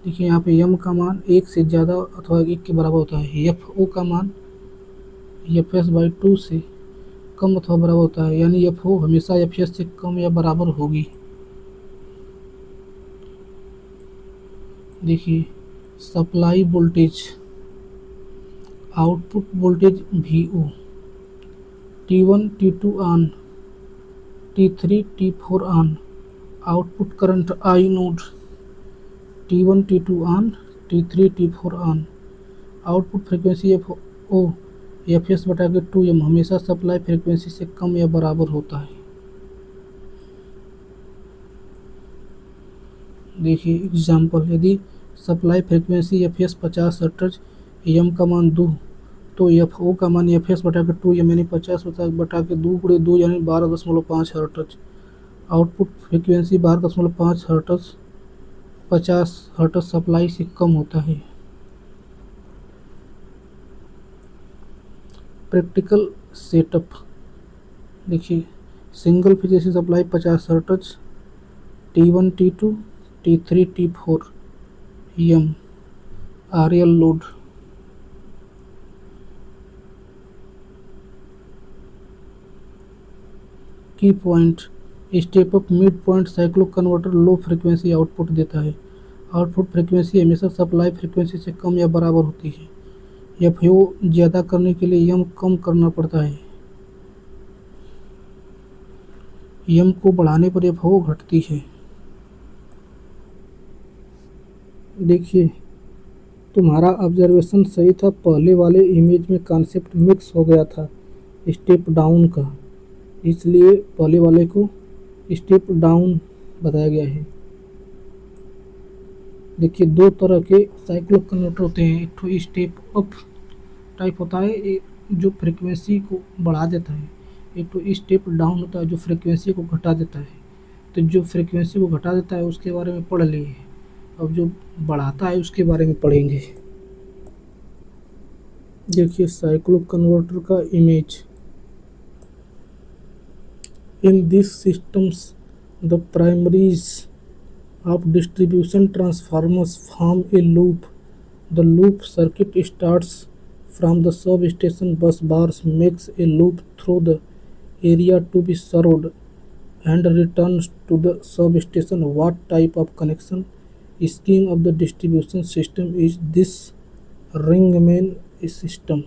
देखिए यहाँ पे M का मान 1 से ज़्यादा अथवा 1 के बराबर होता है। FO का मान FS/2 से कम अथवा बराबर होता है, यानी FO हमेशा FS से कम या बराबर होगी। देखिए supply voltage output voltage VO T1 T2 on T3 T4 on output current I node T1 T2 on T3 T4 on output frequency FO FS/2M हमेशा सप्लाई फ्रीक्वेंसी से कम या बराबर होता है। देखिए एग्जाम्पल, यदि supply frequency FS 50 hertz M का मान 2 तो FO का मान FS/2M यानी 50/2 यानी 12.5 hertz. Output frequency 12.5 hertz 50 hertz supply से कम होता है। प्रैक्टिकल सेटअप देखिए single phase AC supply 50 hertz T1 T2 T3 T4 M RL load की point step up mid point cycloconverter low frequency output देता है। आउटपुट फ्रीक्वेंसी हमेशा सप्लाई फ्रीक्वेंसी से कम या बराबर होती है। FO ज़्यादा करने के लिए M कम करना पड़ता है। M को बढ़ाने पर FO घटती है। देखिए तुम्हारा ऑब्जर्वेशन सही था, पहले वाले इमेज में कॉन्सेप्ट मिक्स हो गया था स्टेप डाउन का, इसलिए पहले वाले को स्टेप डाउन बताया गया है। देखिए दो तरह के साइक्लो कन्वर्टर होते हैं, एक तो स्टेप अप टाइप होता है जो फ्रीक्वेंसी को बढ़ा देता है, एक तो स्टेप डाउन होता है जो फ्रीक्वेंसी को घटा देता है। तो जो फ्रीक्वेंसी को घटा देता है उसके बारे में पढ़ लिए, अब जो बढ़ाता है उसके बारे में पढ़ेंगे। देखिए साइक्लो कन्वर्टर का image. In this systems the primaries of distribution transformers form a loop. The loop circuit starts from the substation bus bars, makes a loop through the area to be served, and returns to the substation. What type of connection scheme of the distribution system is this ring-main system?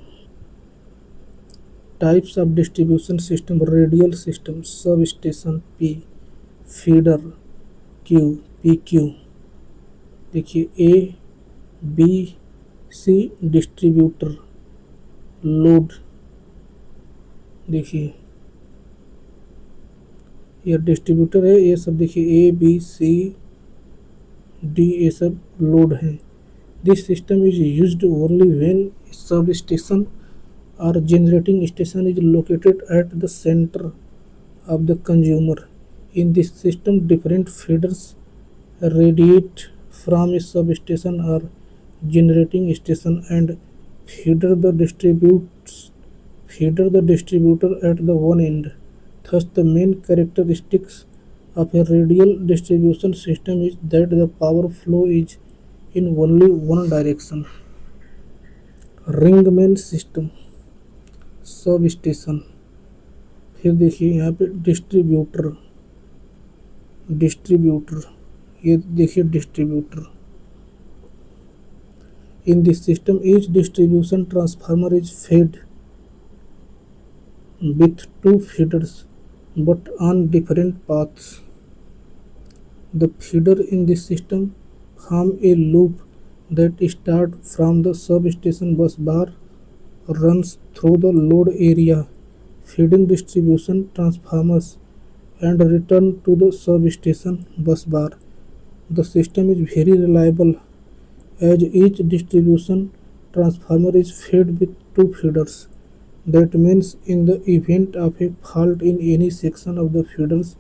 Types of distribution system: radial system, substation P, feeder Q, PQ। देखिए A B C distributor load, देखिए ये डिस्ट्रीब्यूटर है, ये सब देखिए A B C D ये सब लोड है। This system is used only when substation और generating station is located at the centre of the consumer. In this system, different feeders radiate from a substation or generating station and feeder the distributor at the one end. Thus, the main characteristics of a radial distribution system is that the power flow is in only one direction. Ring-main system, substation। फिर देखिए यहाँ पे डिस्ट्रीब्यूटर डिस्ट्रीब्यूटर, ये देखिए distributor. In this system each distribution transformer is fed with two feeders but on different paths. The feeder in this system form a loop that starts from the substation bus bar, runs through the load area, feeding distribution transformers, and return to the substation bus bar. The system is very reliable as each distribution transformer is fed with two feeders. That means in the event of a fault in any section of the feeders,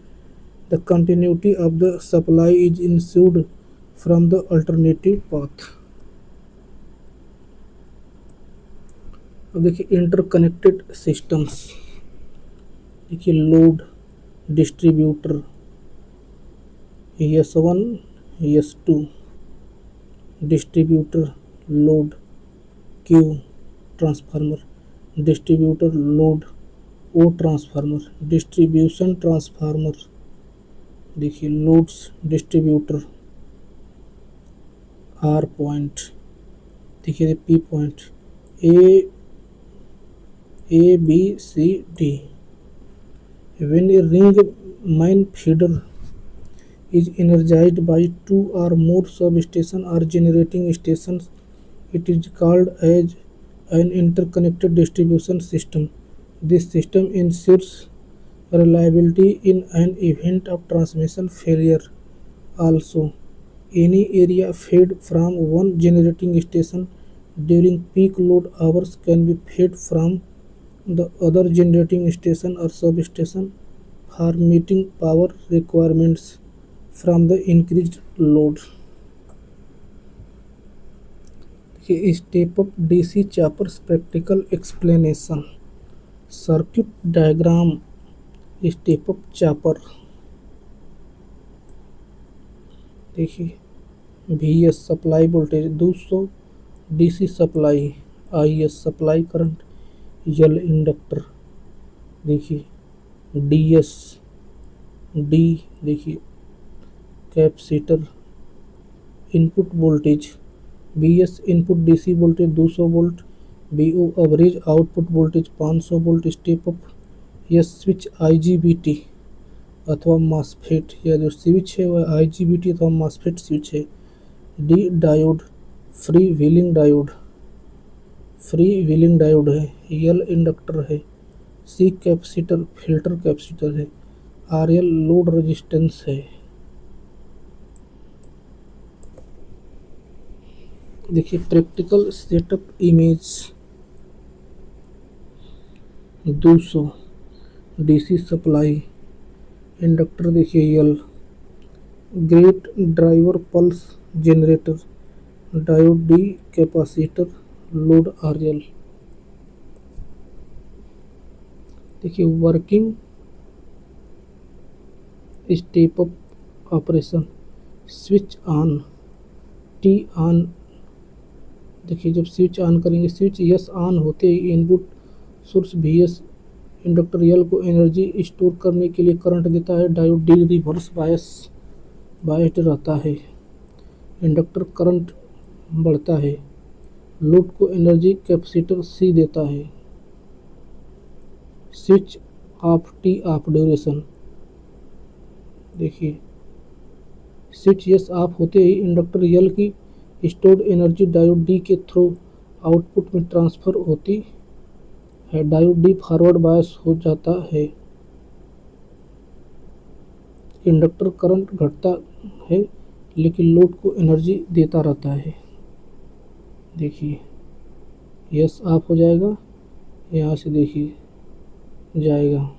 the continuity of the supply is ensured from the alternative path। अब देखिए इंटरकनेक्टेड सिस्टम्स, देखिए load distributor S1 S2, distributor load Q transformer, distributor load O transformer, distribution transformer, देखिए लोड्स डिस्ट्रीब्यूटर R पॉइंट, देखिए P point, A B C D। When a ring main feeder is energized by two or more substation or generating stations, it is called as an interconnected distribution system। This system ensures reliability in an event of transmission failure। Also, any area fed from one generating station during peak load hours can be fed from the other generating station or substation for meeting power requirements from the increased load। Step up DC choppers practical explanation, circuit diagram step up chopper. देखिए VS supply voltage 200, DC supply, IS supply current, L inductor, देखिए DS D, देखिए capacitor, input voltage BS input DC voltage 200 volt, BO average output voltage 500 volt. Step up यह स्विच IGBT अथवा मॉसफेट, या जो स्विच है वह IGBT अथवा मॉसफेट स्विच है। D diode free wheeling diode, free wheeling diode है। L इंडक्टर है। C कैपेसिटर फिल्टर कैपेसिटर है। RL लोड रेजिस्टेंस है। देखिए practical setup image, 200 DC supply, inductor देखिए L, gate driver pulse generator, diode D, capacitor, load RL। देखिए working step up operation, switch on T on. देखिए जब स्विच ऑन करेंगे, स्विच S ऑन होते ही input source VS inductor L को एनर्जी स्टोर करने के लिए करंट देता है। डायोड D रिवर्स बायस्ड रहता है। इंडक्टर करंट बढ़ता है। लोड को एनर्जी कैपेसिटर C देता है। Switch off T of duration, देखिए स्विच S ऑफ होते ही इंडक्टर L की स्टोर्ड एनर्जी डायोड D के थ्रू आउटपुट में ट्रांसफ़र होती है। डायोड D फॉरवर्ड बायस हो जाता है। इंडक्टर करंट घटता है लेकिन लोड को एनर्जी देता रहता है। देखिए S ऑफ हो जाएगा, यहाँ से देखिए जाएगा।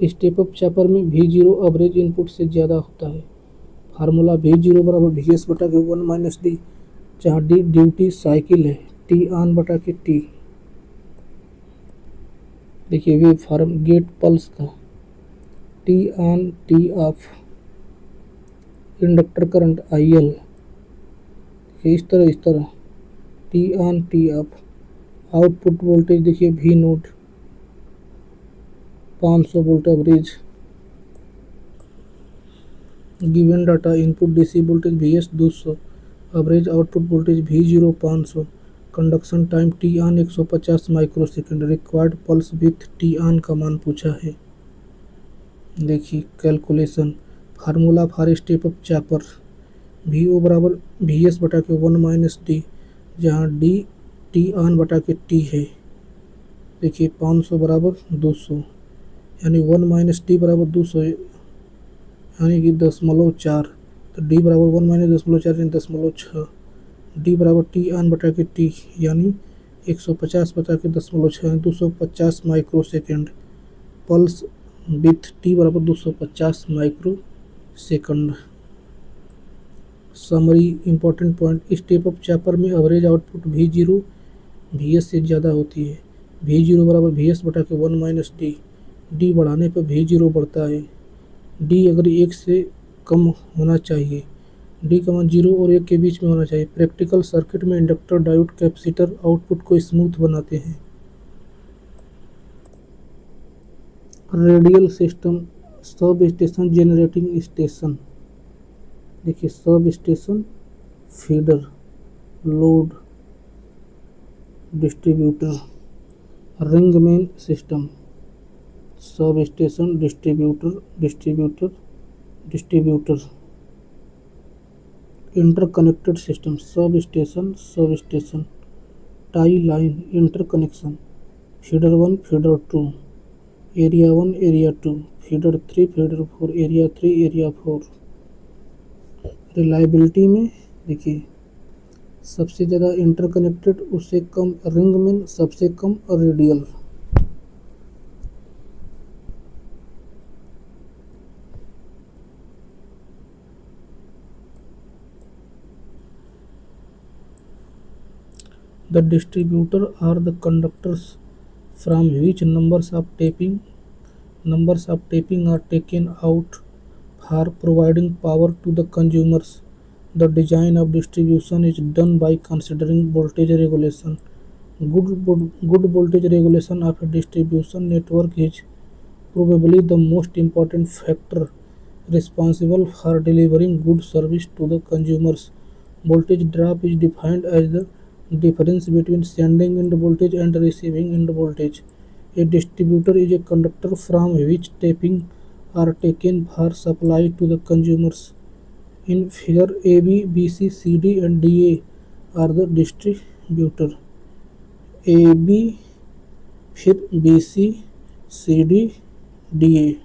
स्टेप अप चॉपर में V0 एवरेज इनपुट से ज़्यादा होता है। फार्मूला V0 बराबर VS बटा के 1 माइनस D, जहाँ D ड्यूटी साइकिल है, T ऑन बटा के T। देखिए वेव फॉर्म गेट पल्स का, T on T of, inductor current IL, इस तरह T on T of. Output voltage देखिए V note 500 volt average. Given data input DC voltage Vs 200, average output voltage V0 500, conduction time T on 150 microsecond, required pulse width T on का मान पूछा है। देखिए calculation, formula for step up chopper, V O बराबर Vs बटा के 1 माइनस डी, जहाँ डी टी ऑन बटा के टी है। देखिए 500 बराबर 200, यानी 1 माइनस डी बराबर 200, यानी कि 0.4। तो डी बराबर 1 माइनस 0.4 यानी 0.6। डी बराबर टी ऑन बटा के टी, यानी 150 बटा के 0.6, 250 micro second. Pulse width T बराबर 250 micro second. Summary important point, step up chopper में एवरेज आउटपुट V0 Vs से ज़्यादा होती है। V0 बराबर Vs बटा के 1 माइनस डी, डी बढ़ाने पर V0 बढ़ता है। डी अगर 1 से कम होना चाहिए, डी का मान 0 और 1 के बीच में होना चाहिए। प्रैक्टिकल सर्किट में इंडक्टर, डायोड, कैपेसिटर आउटपुट को स्मूथ बनाते हैं। Radial system, substation, generating station. देखिए substation, feeder, load, distributor. Ring main system, substation, distributor, distributor. Interconnected system, substation, tie line, interconnection, feeder 1, feeder 2, area 1, area 2, feeder 3, feeder 4, area 3, area 4। Reliability में देखिए सबसे ज़्यादा इंटरकनेक्टेड, उससे कम रिंगमैन, सबसे कम radial. The distributor are the conductors from which numbers of tapping are taken out for providing power to the consumers. The design of distribution is done by considering voltage regulation. Good voltage regulation of a distribution network is probably the most important factor responsible for delivering good service to the consumers. Voltage drop is defined as the difference between sending end voltage and receiving end voltage. A distributor is a conductor from which tapping are taken for supply to the consumers. In figure AB, BC, CD and DA are the distributor. AB, फिर BC, CD, DA.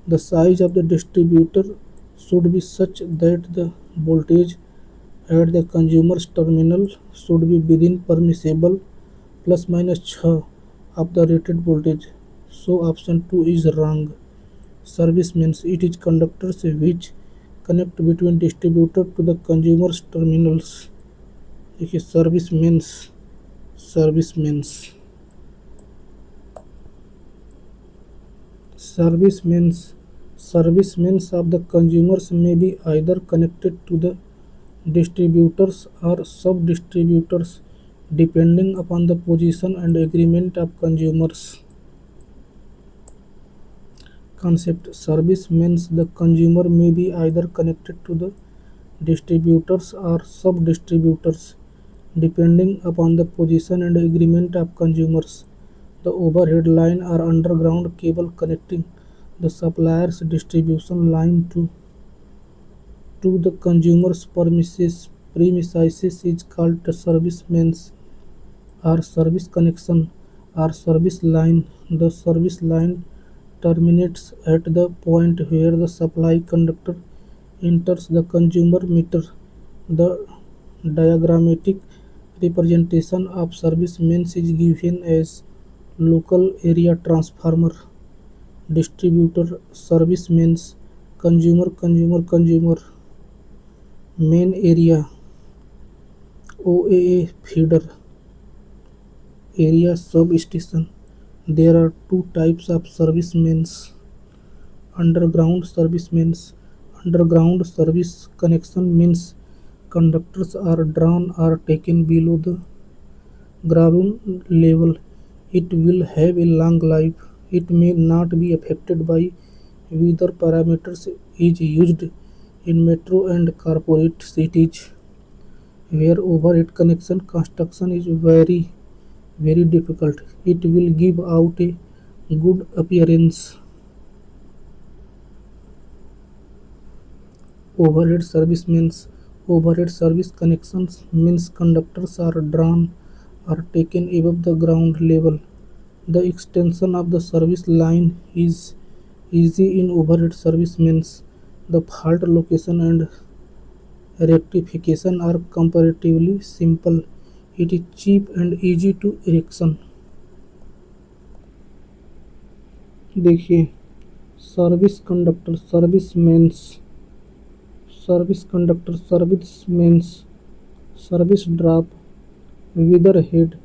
The size of the distributor should be such that the voltage at the consumer's terminal should be within permissible plus minus 6 of the rated voltage. So option 2 is wrong. Service means it is conductors which connect between distributor to the consumer's terminals. देखिए service means of the consumers may be either connected to the distributors or sub-distributors depending upon the position and agreement of consumers. Concept, service means the consumer may be either connected to the distributors or sub-distributors depending upon the position and agreement of consumers. The overhead line or underground cable connecting the supplier's distribution line to the consumer's premises is called the service mains or service connection or service line. The service line terminates at the point where the supply conductor enters the consumer meter. The diagrammatic representation of service mains is given as local area transformer, distributor, service mains, consumer, main area, OAA, feeder, area, substation. There are two types of service mains. Underground service mains. Underground service connection means conductors are drawn or taken below the ground level. It will have a long life. It may not be affected by weather parameters is used in metro and corporate cities where overhead connection construction is very difficult. It will give out a good appearance. Overhead service means overhead service connections means conductors are drawn or taken above the ground level. The extension of the service line is easy in overhead service means the fault location and rectification are comparatively simple. It is cheap and easy to erection. देखिए service conductor service mains service drop weather head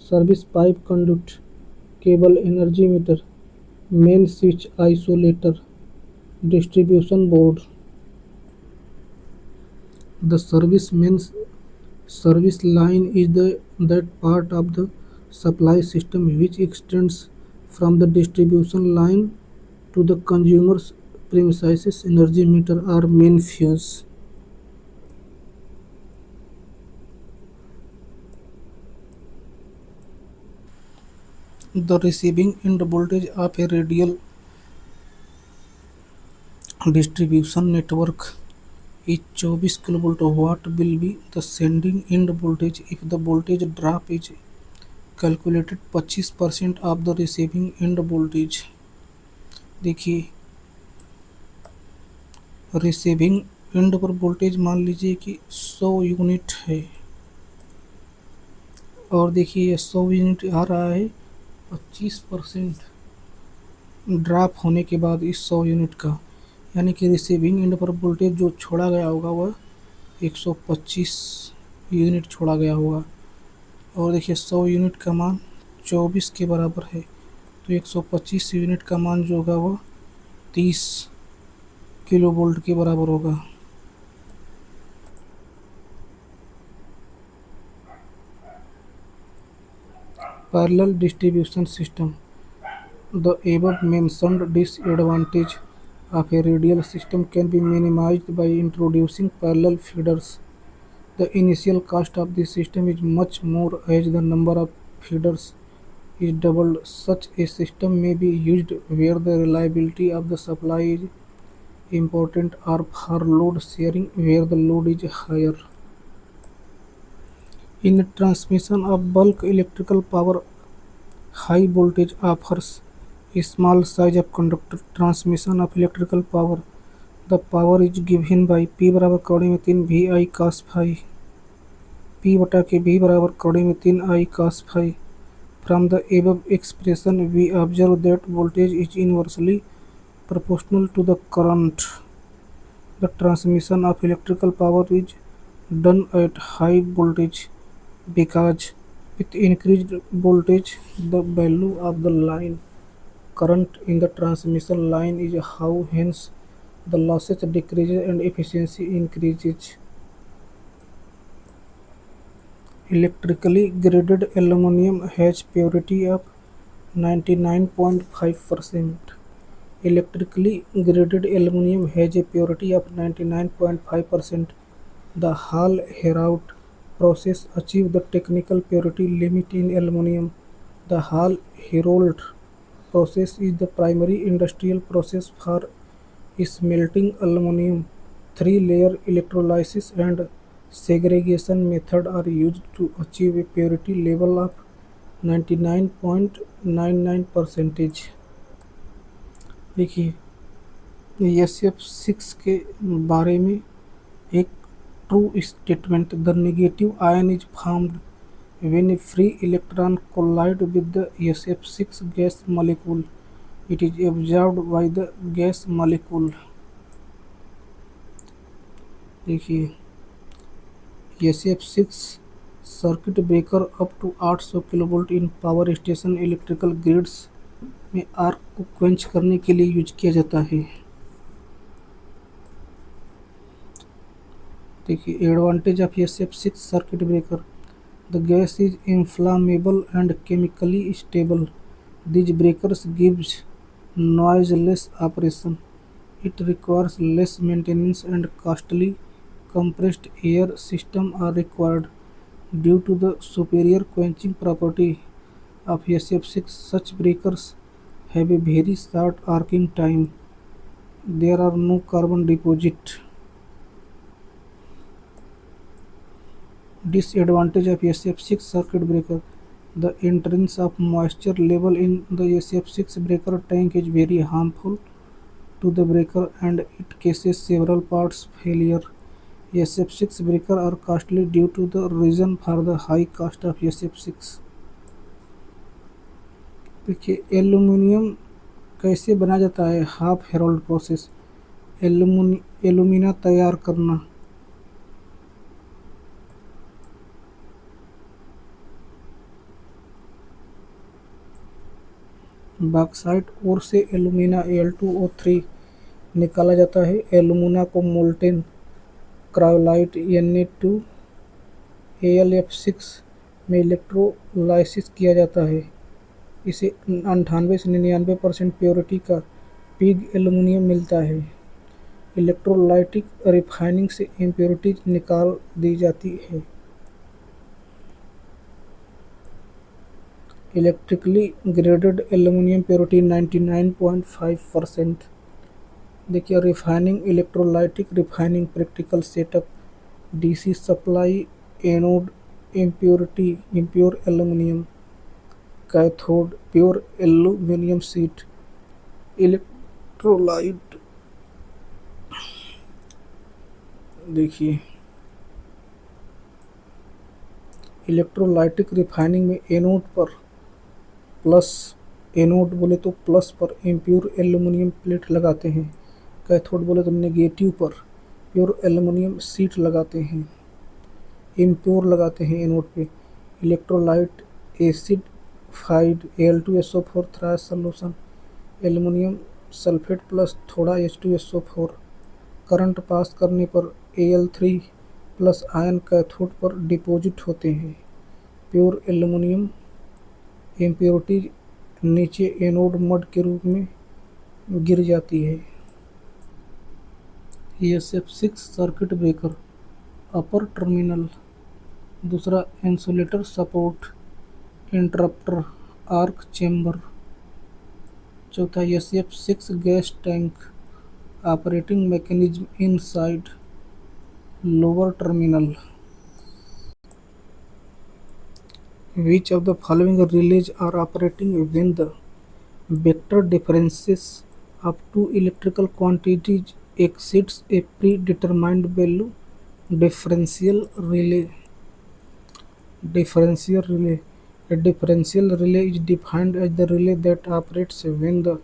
service pipe conduit cable energy meter main switch isolator distribution board the service means service line is that part of the supply system which extends from the distribution line to the consumer's premises energy meter or main fuse. The receiving end voltage of a radial distribution network is 24 kilovolt. What will be the sending end voltage if the voltage drop is calculated 25% of the receiving end voltage? देखिए रिसीविंग एंड पर वोल्टेज मान लीजिए कि 100 यूनिट है और देखिए ये 100 यूनिट आ रहा है 25% ड्रॉप होने के बाद इस 100 यूनिट का, यानी कि रिसीविंग एंड पर वोल्टेज जो छोड़ा गया होगा वह 125 यूनिट छोड़ा गया होगा और देखिए 100 यूनिट का मान 24 के बराबर है तो 125 यूनिट का मान जो होगा वह 30 किलो वोल्ट के बराबर होगा। Parallel distribution system The above mentioned disadvantage of a radial system can be minimized by introducing parallel feeders. The initial cost of this system is much more as the number of feeders is doubled. Such a system may be used where the reliability of the supply is important or for load sharing where the load is higher. In transmission of bulk electrical power, high voltage offers a small size of conductor. Transmission of electrical power, the power is given by P बराबर कौड़ी में 3 V I cos phi P बटा के V बराबर कौड़ी में 3 I cos phi. From the above expression we observe that voltage is inversely proportional to the current. The transmission of electrical power is done at high voltage because with increased voltage the value of the line current in the transmission line is how, hence the losses decreases and efficiency increases. Electrically graded aluminum has purity of 99.5%. Electrically graded aluminum has a purity of 99.5%. The Hall-Héroult process achieves the technical purity limit in aluminum. The Hall-Héroult process is the primary industrial process for smelting aluminum. Three-layer electrolysis and segregation method are used to achieve a purity level of 99.99%. देखिए SF6 के बारे में एक true statement the negative ion is formed when a free electron collide with the SF6 gas molecule. It is absorbed by the gas molecule. देखिए SF6 circuit breaker up to 800 kilovolt in power station electrical grids में आर्क को क्वेंच करने के लिए यूज किया जाता है। देखिए advantage of SF6 circuit breaker The gas is inflammable and chemically stable. These breakers gives noiseless operation. It requires less maintenance and costly compressed air systems are required due to the superior quenching property of SF6. Such breakers have a very short arcing time. There are no carbon deposits. Disadvantage of SF6 circuit breaker: the entrance of moisture level in the SF6 breaker tank is very harmful to the breaker and it causes several parts failure. SF6 breaker are costly due to the reason for the high cost of SF6. देखिए एल्यूमिनियम कैसे बनाया जाता है, हाफ हेरोल्ड प्रोसेस। एल्यूमिना तैयार करना। बॉक्साइट ओर से एल्यूमिना Al2O3 निकाला जाता है। एल्यूमिना को मोल्टेन क्रायोलाइट Na2Al(F6) में इलेक्ट्रोलाइसिस किया जाता है। इसे 98 से 99% प्योरिटी का पिग एल्यूमिनियम मिलता है। इलेक्ट्रोलाइटिक रिफाइनिंग से इम्प्योरिटीज निकाल दी जाती है। Electrically graded aluminium purity 99.5%। देखिए refining, electrolytic refining practical setup. DC supply, anode impurity impure aluminium, cathode pure aluminium sheet. Electrolyte देखिए इलेक्ट्रोलाइटिक रिफाइनिंग में एनोड पर प्लस, एनोड बोले तो प्लस पर इम्प्योर एल्यूमिनियम प्लेट लगाते हैं। कैथोड बोले तो नेगेटिव पर प्योर एल्यूमिनियम शीट लगाते हैं, इम्प्योर लगाते हैं एनोड पे। इलेक्ट्रोलाइट एसिडिफाइड Al2SO4 थ्राश सॉल्यूशन, एल्यूमिनियम सल्फेट प्लस थोड़ा H2SO4। करंट पास करने पर Al3 प्लस आयन कैथोड पर डिपॉजिट होते हैं। प्योर एल्यूमिनियम इम्प्योरिटी नीचे एनोड मड के रूप में गिर जाती है। SF6 circuit breaker, upper terminal. दूसरा insulator support, interrupter, arc chamber. चौथा SF6 gas tank, operating mechanism inside lower terminal. Which of the following relays are operating when the vector differences of two electrical quantities exceeds a predetermined value? Differential relay. Differential relay. A differential relay is defined as the relay that operates when the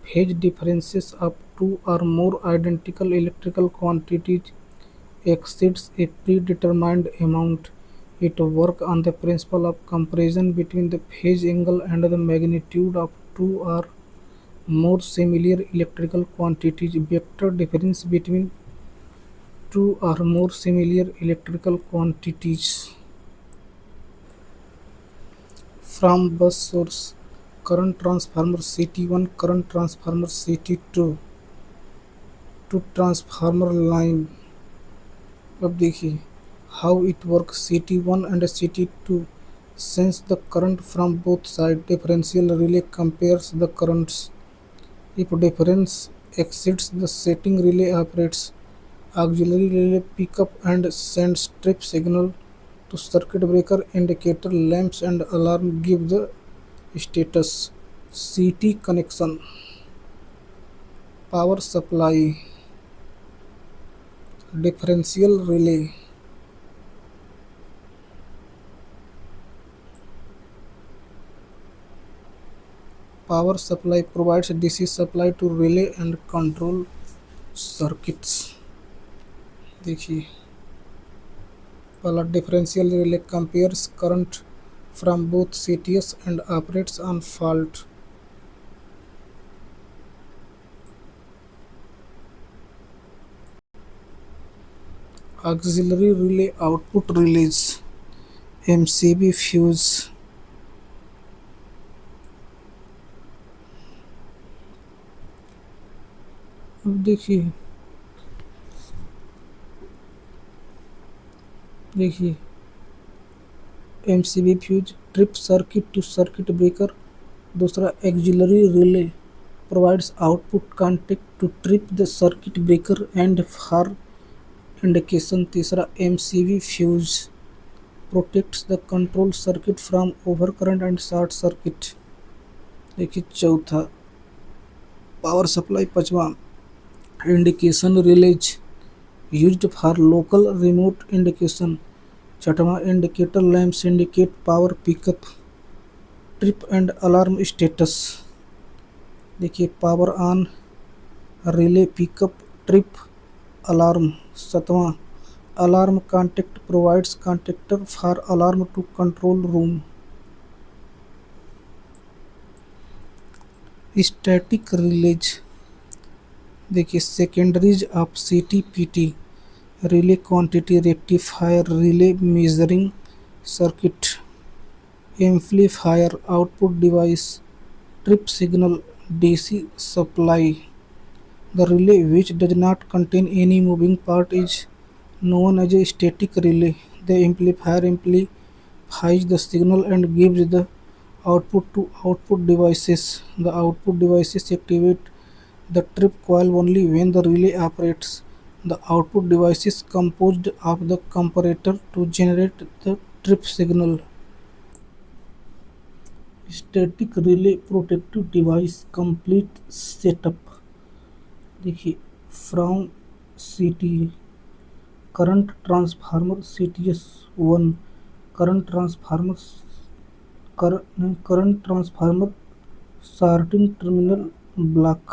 phase differences of two or more identical electrical quantities exceeds a predetermined amount. It works on the principle of comparison between the phase angle and the magnitude of two or more similar electrical quantities. Vector difference between two or more similar electrical quantities. From bus source, current transformer CT1, current transformer CT2 to transformer line. अब देखिए how it works. CT1 and CT2 sense the current from both sides. Differential relay compares the currents. If difference exceeds the setting, relay operates. Auxiliary relay pick up and sends trip signal to circuit breaker, indicator, lamps and alarm give the status. CT connection, power supply, differential relay. Power supply provides DC supply to relay and control circuits. देखिए पहला differential relay compares current from both CTS and operates on fault. Auxiliary relay output relays, MCB fuse. अब देखिए MCB fuse trip circuit to circuit breaker. दूसरा auxiliary relay provides output contact to trip the circuit breaker and for indication। तीसरा MCB fuse protects the control circuit from overcurrent and short circuit। देखिए चौथा पावर सप्लाई। पांचवा indication relays used for local remote indication। छठवां indicator lamps indicate power pickup trip and alarm status. देखिए power on relay pickup trip alarm. सातवां alarm contact provides contactor for alarm to control room. Static relays देखिए secondaries of CTPT relay quantity rectifier relay measuring circuit amplifier output device trip signal DC supply। The relay which does not contain any moving part is known as a static relay। The amplifier amplifies the signal and gives the output to output devices। The output devices activate the trip coil only when the relay operates। The output device is composed of the comparator to generate the trip signal। Static relay protective device complete setup. देखिए from CTA current transformer CTS1 current transformer current transformer shorting terminal block.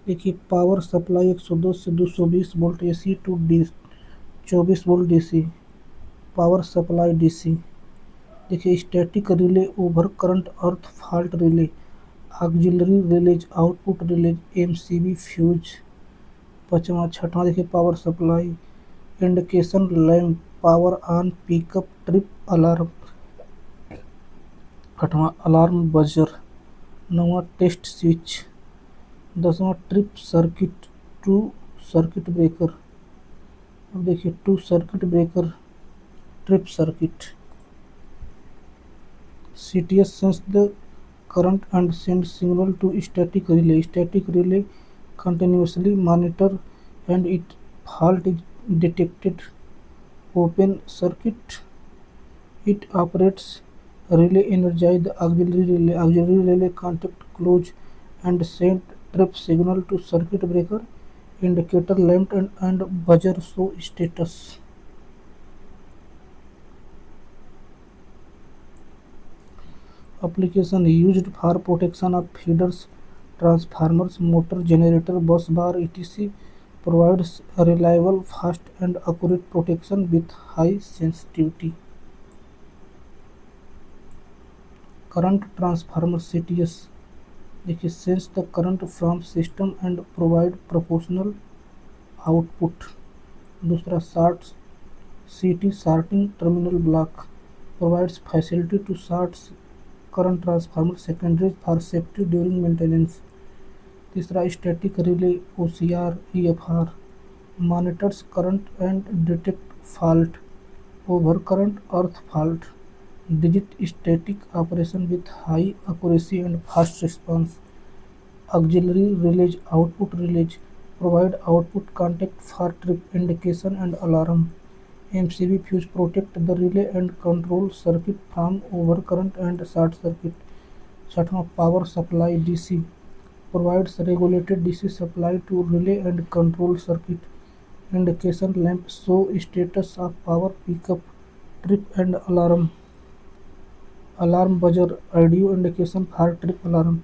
देखिए पावर सप्लाई 102 से 220 volt AC to 24 volt DC power supply DC। देखिए static relay over current earth fault relay auxiliary relays output relays MCB fuse. पाँचवा छठवां देखिए power supply indication lamp power on pickup trip alarm. आठवां अलार्म बजर। नौवां test switch. 10वां trip circuit to circuit breaker. अब देखिए to circuit breaker trip circuit. CTS sends the current and sends signal to static relay। Static relay continuously monitor and if fault is detected open circuit it operates relay energize the auxiliary relay। Auxiliary relay contact close and send trip signal to circuit breaker indicator lamp and buzzer show status। Application used for protection of feeders, transformers, motor, generator, bus bar, etc. Provides reliable, fast and accurate protection with high sensitivity। Current transformer CTS देखिए sense the current from system and provide proportional output। दूसरा CT sorting terminal block provides facility to sort current transformer secondaries for safety during maintenance। तीसरा static relay OCR EFR monitors current and detect fault over current earth fault digit static operation with high accuracy and fast response। auxiliary relays output relays provide output contact for trip indication and alarm। MCB fuse protect the relay and control circuit from overcurrent and short circuit। छठवां power supply DC provides regulated DC supply to relay and control circuit। Indication lamp show status of power pickup trip and alarm। Alarm buzzer audio indication for trip alarm।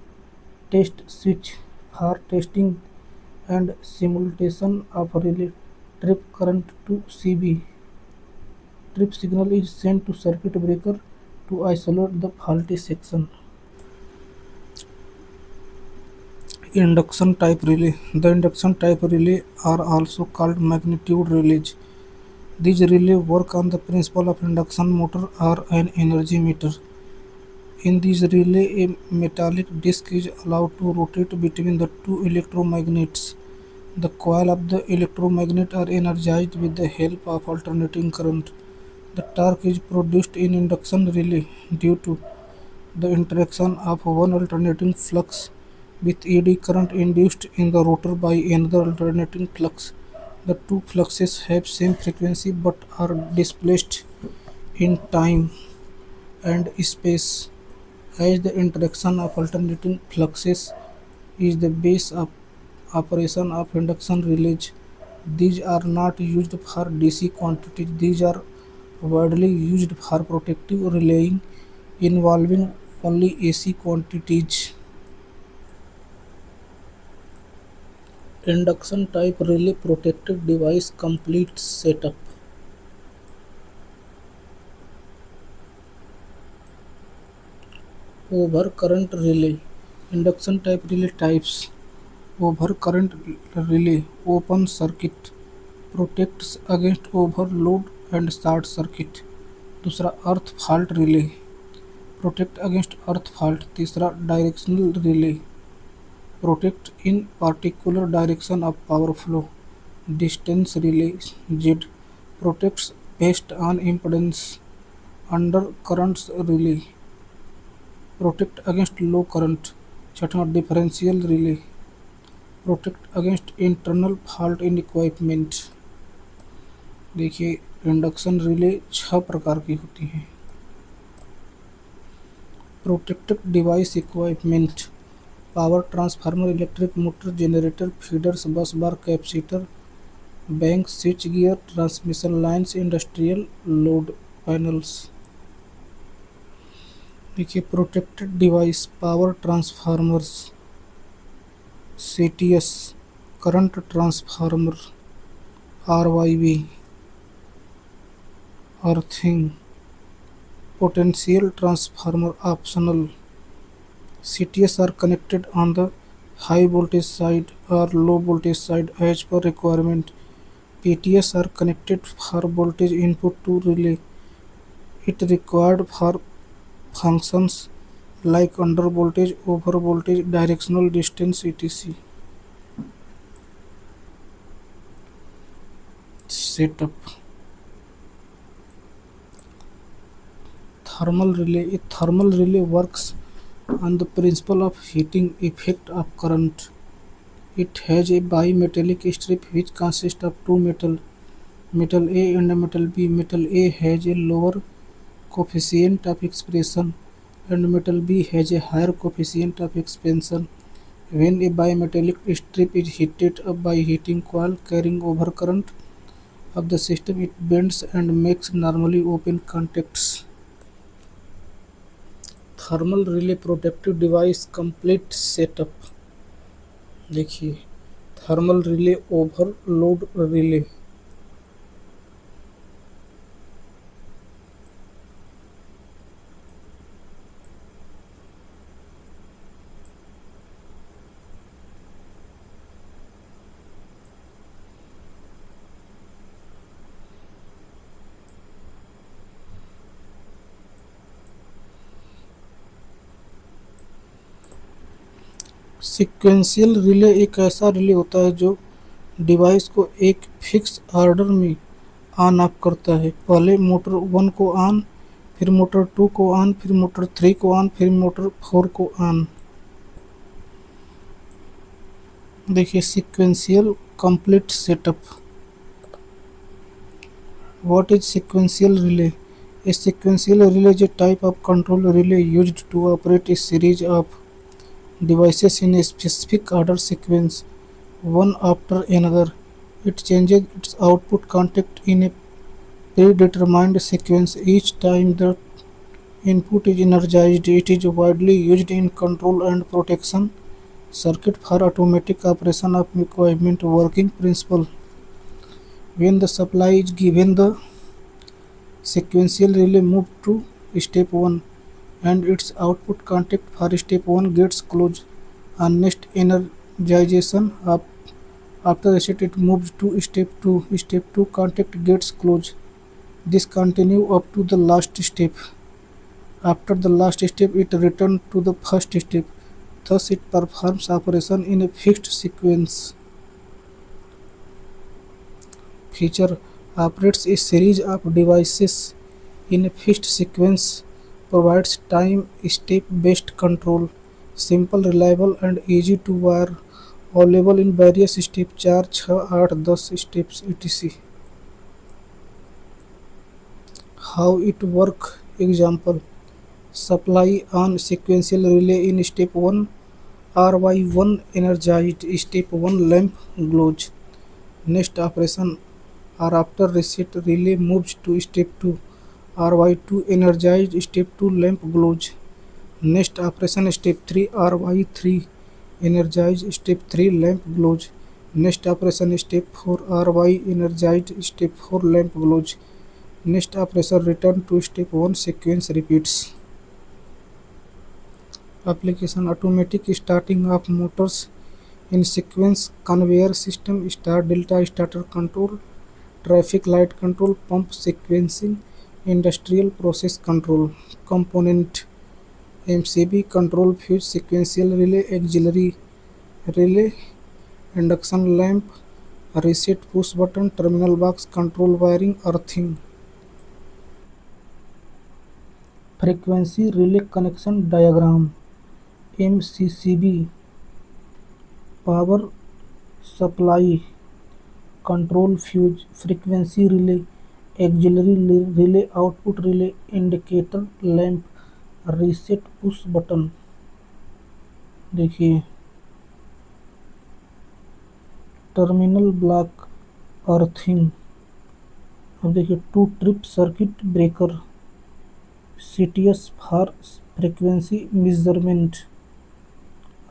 Test switch for testing and simulation of relay trip current to CB। Trip signal is sent to circuit breaker to isolate the faulty section। Induction type relay। The induction type relay are also called magnitude relays। These relays work on the principle of induction motor or an energy meter। In this relay, a metallic disc is allowed to rotate between the two electromagnets. The coil of the electromagnet are energized with the help of alternating current. The torque is produced in induction relay due to the interaction of one alternating flux with eddy current induced in the rotor by another alternating flux. The two fluxes have same frequency but are displaced in time and space, as the interaction of alternating fluxes is the base of operation of induction relays. These are not used for DC quantities. These are widely used for protective relaying involving only AC quantities. Induction type relay protected device complete setup. Overcurrent relay. Induction type relay types. Overcurrent relay open circuit protects against overload and short circuit. दूसरा earth fault relay protect against earth fault. तीसरा directional relay protect in particular direction of power flow. Distance relay Z protects based on impedance. Under currents relay protect against low current. छठवां differential relay protect against internal fault in equipment. देखिए इंडक्शन रिले 6 प्रकार की होती हैं. Protected device equipment power transformer, electric motor, generator, feeders, bus bar, capacitor, bank, switch gear, transmission lines, industrial load panels. देखिए protected device power transformers, CTs current transformer, RYB earthing, potential transformer optional. CTS are connected on the high voltage side or low voltage side as per requirement. PTS are connected for voltage input to relay. It required for functions like under voltage, over voltage, directional distance, etc. Setup. Thermal relay. A thermal relay works on the principle of heating effect of current. It has a bimetallic strip which consists of two metal A and metal B. Metal A has a lower coefficient of expansion and metal B has a higher coefficient of expansion. When a bimetallic strip is heated up by heating coil carrying over current of the system, it bends and makes normally open contacts. Thermal relay protective device complete setup. देखिए thermal relay overload relay. Sequential relay एक ऐसा रिले होता है जो डिवाइस को एक फिक्स ऑर्डर में ऑन ऑफ करता है. पहले मोटर 1 को ऑन, फिर मोटर 2 को ऑन, फिर मोटर 3 को ऑन, फिर मोटर 4 को ऑन. देखिए sequential complete setup. What is sequential relay? A sequential relay is a type of control relay used to operate a series of devices in a specific order sequence, one after another. It changes its output contact in a predetermined sequence each time the input is energized. It is widely used in control and protection circuit for automatic operation of equipment. Working principle: when the supply is given, the sequential relay moves to step 1 and its output contact for step 1 gets closed. On next energization after reset, it moves to step 2. Step 2 contact gets closed. This continue up to the last step. After the last step, it returns to the first step. Thus, it performs operation in a fixed sequence. Feature operates a series of devices in a fixed sequence, provides time step based control, simple, reliable, and easy to wire, available in various steps 4, 6, 8, 10 steps etc. How it work? Example: supply on sequential relay in step 1, RY1 energized, step 1 lamp glows. Next operation or after reset relay moves to step 2, RY2 energized, step 2 lamp glows. Next operation step 3, RY3 energized, step 3 lamp glows. Next operation step 4, RY energized, step 4 lamp glows. Next operation return to step 1 sequence repeats. Application: automatic starting of motors in sequence, conveyor system, start delta starter control, traffic light control, pump sequencing, industrial process control. Component: MCB control fuse, sequential relay, auxiliary relay, induction lamp, reset push button, terminal box, control wiring, earthing. Frequency relay connection diagram. MCCB power supply, control fuse, frequency relay, auxiliary relay, output relay, indicator lamp, reset push button. देखिए टर्मिनल ब्लॉक, अर्थिंग. अब देखिए two trip circuit breaker, CTS for frequency measurement,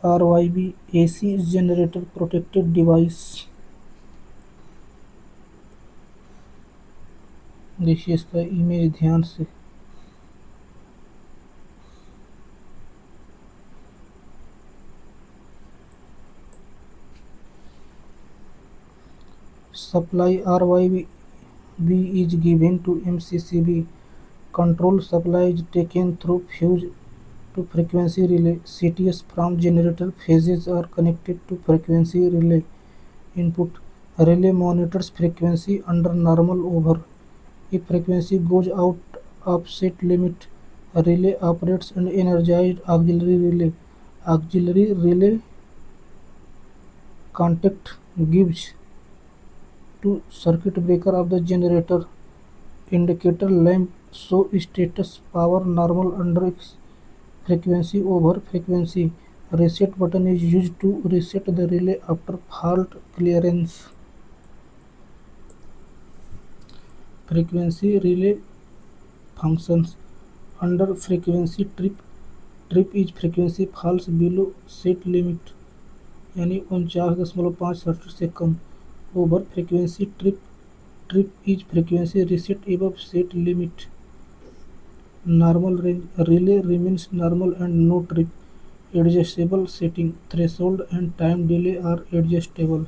RYB AC generator protected device. देखिए इसका इमेज ध्यान से. Supply RYB is given to MCCB. Control supply is taken through fuse to frequency relay. CTS from generator phases are connected to frequency relay. Input: relay monitors frequency under normal over. If frequency goes out of set limit, relay operates and energizes auxiliary relay. Auxiliary relay contact gives to circuit breaker of the generator. Indicator lamp show status power normal under frequency over frequency. Reset button is used to reset the relay after fault clearance. Frequency relay functions under frequency trip. Trip is frequency falls below set limit यानी 49.5 हर्ट्ज से कम. Over frequency trip. Trip is frequency reset above set limit. Normal range. Relay remains normal and no trip. Adjustable setting. Threshold and time delay are adjustable.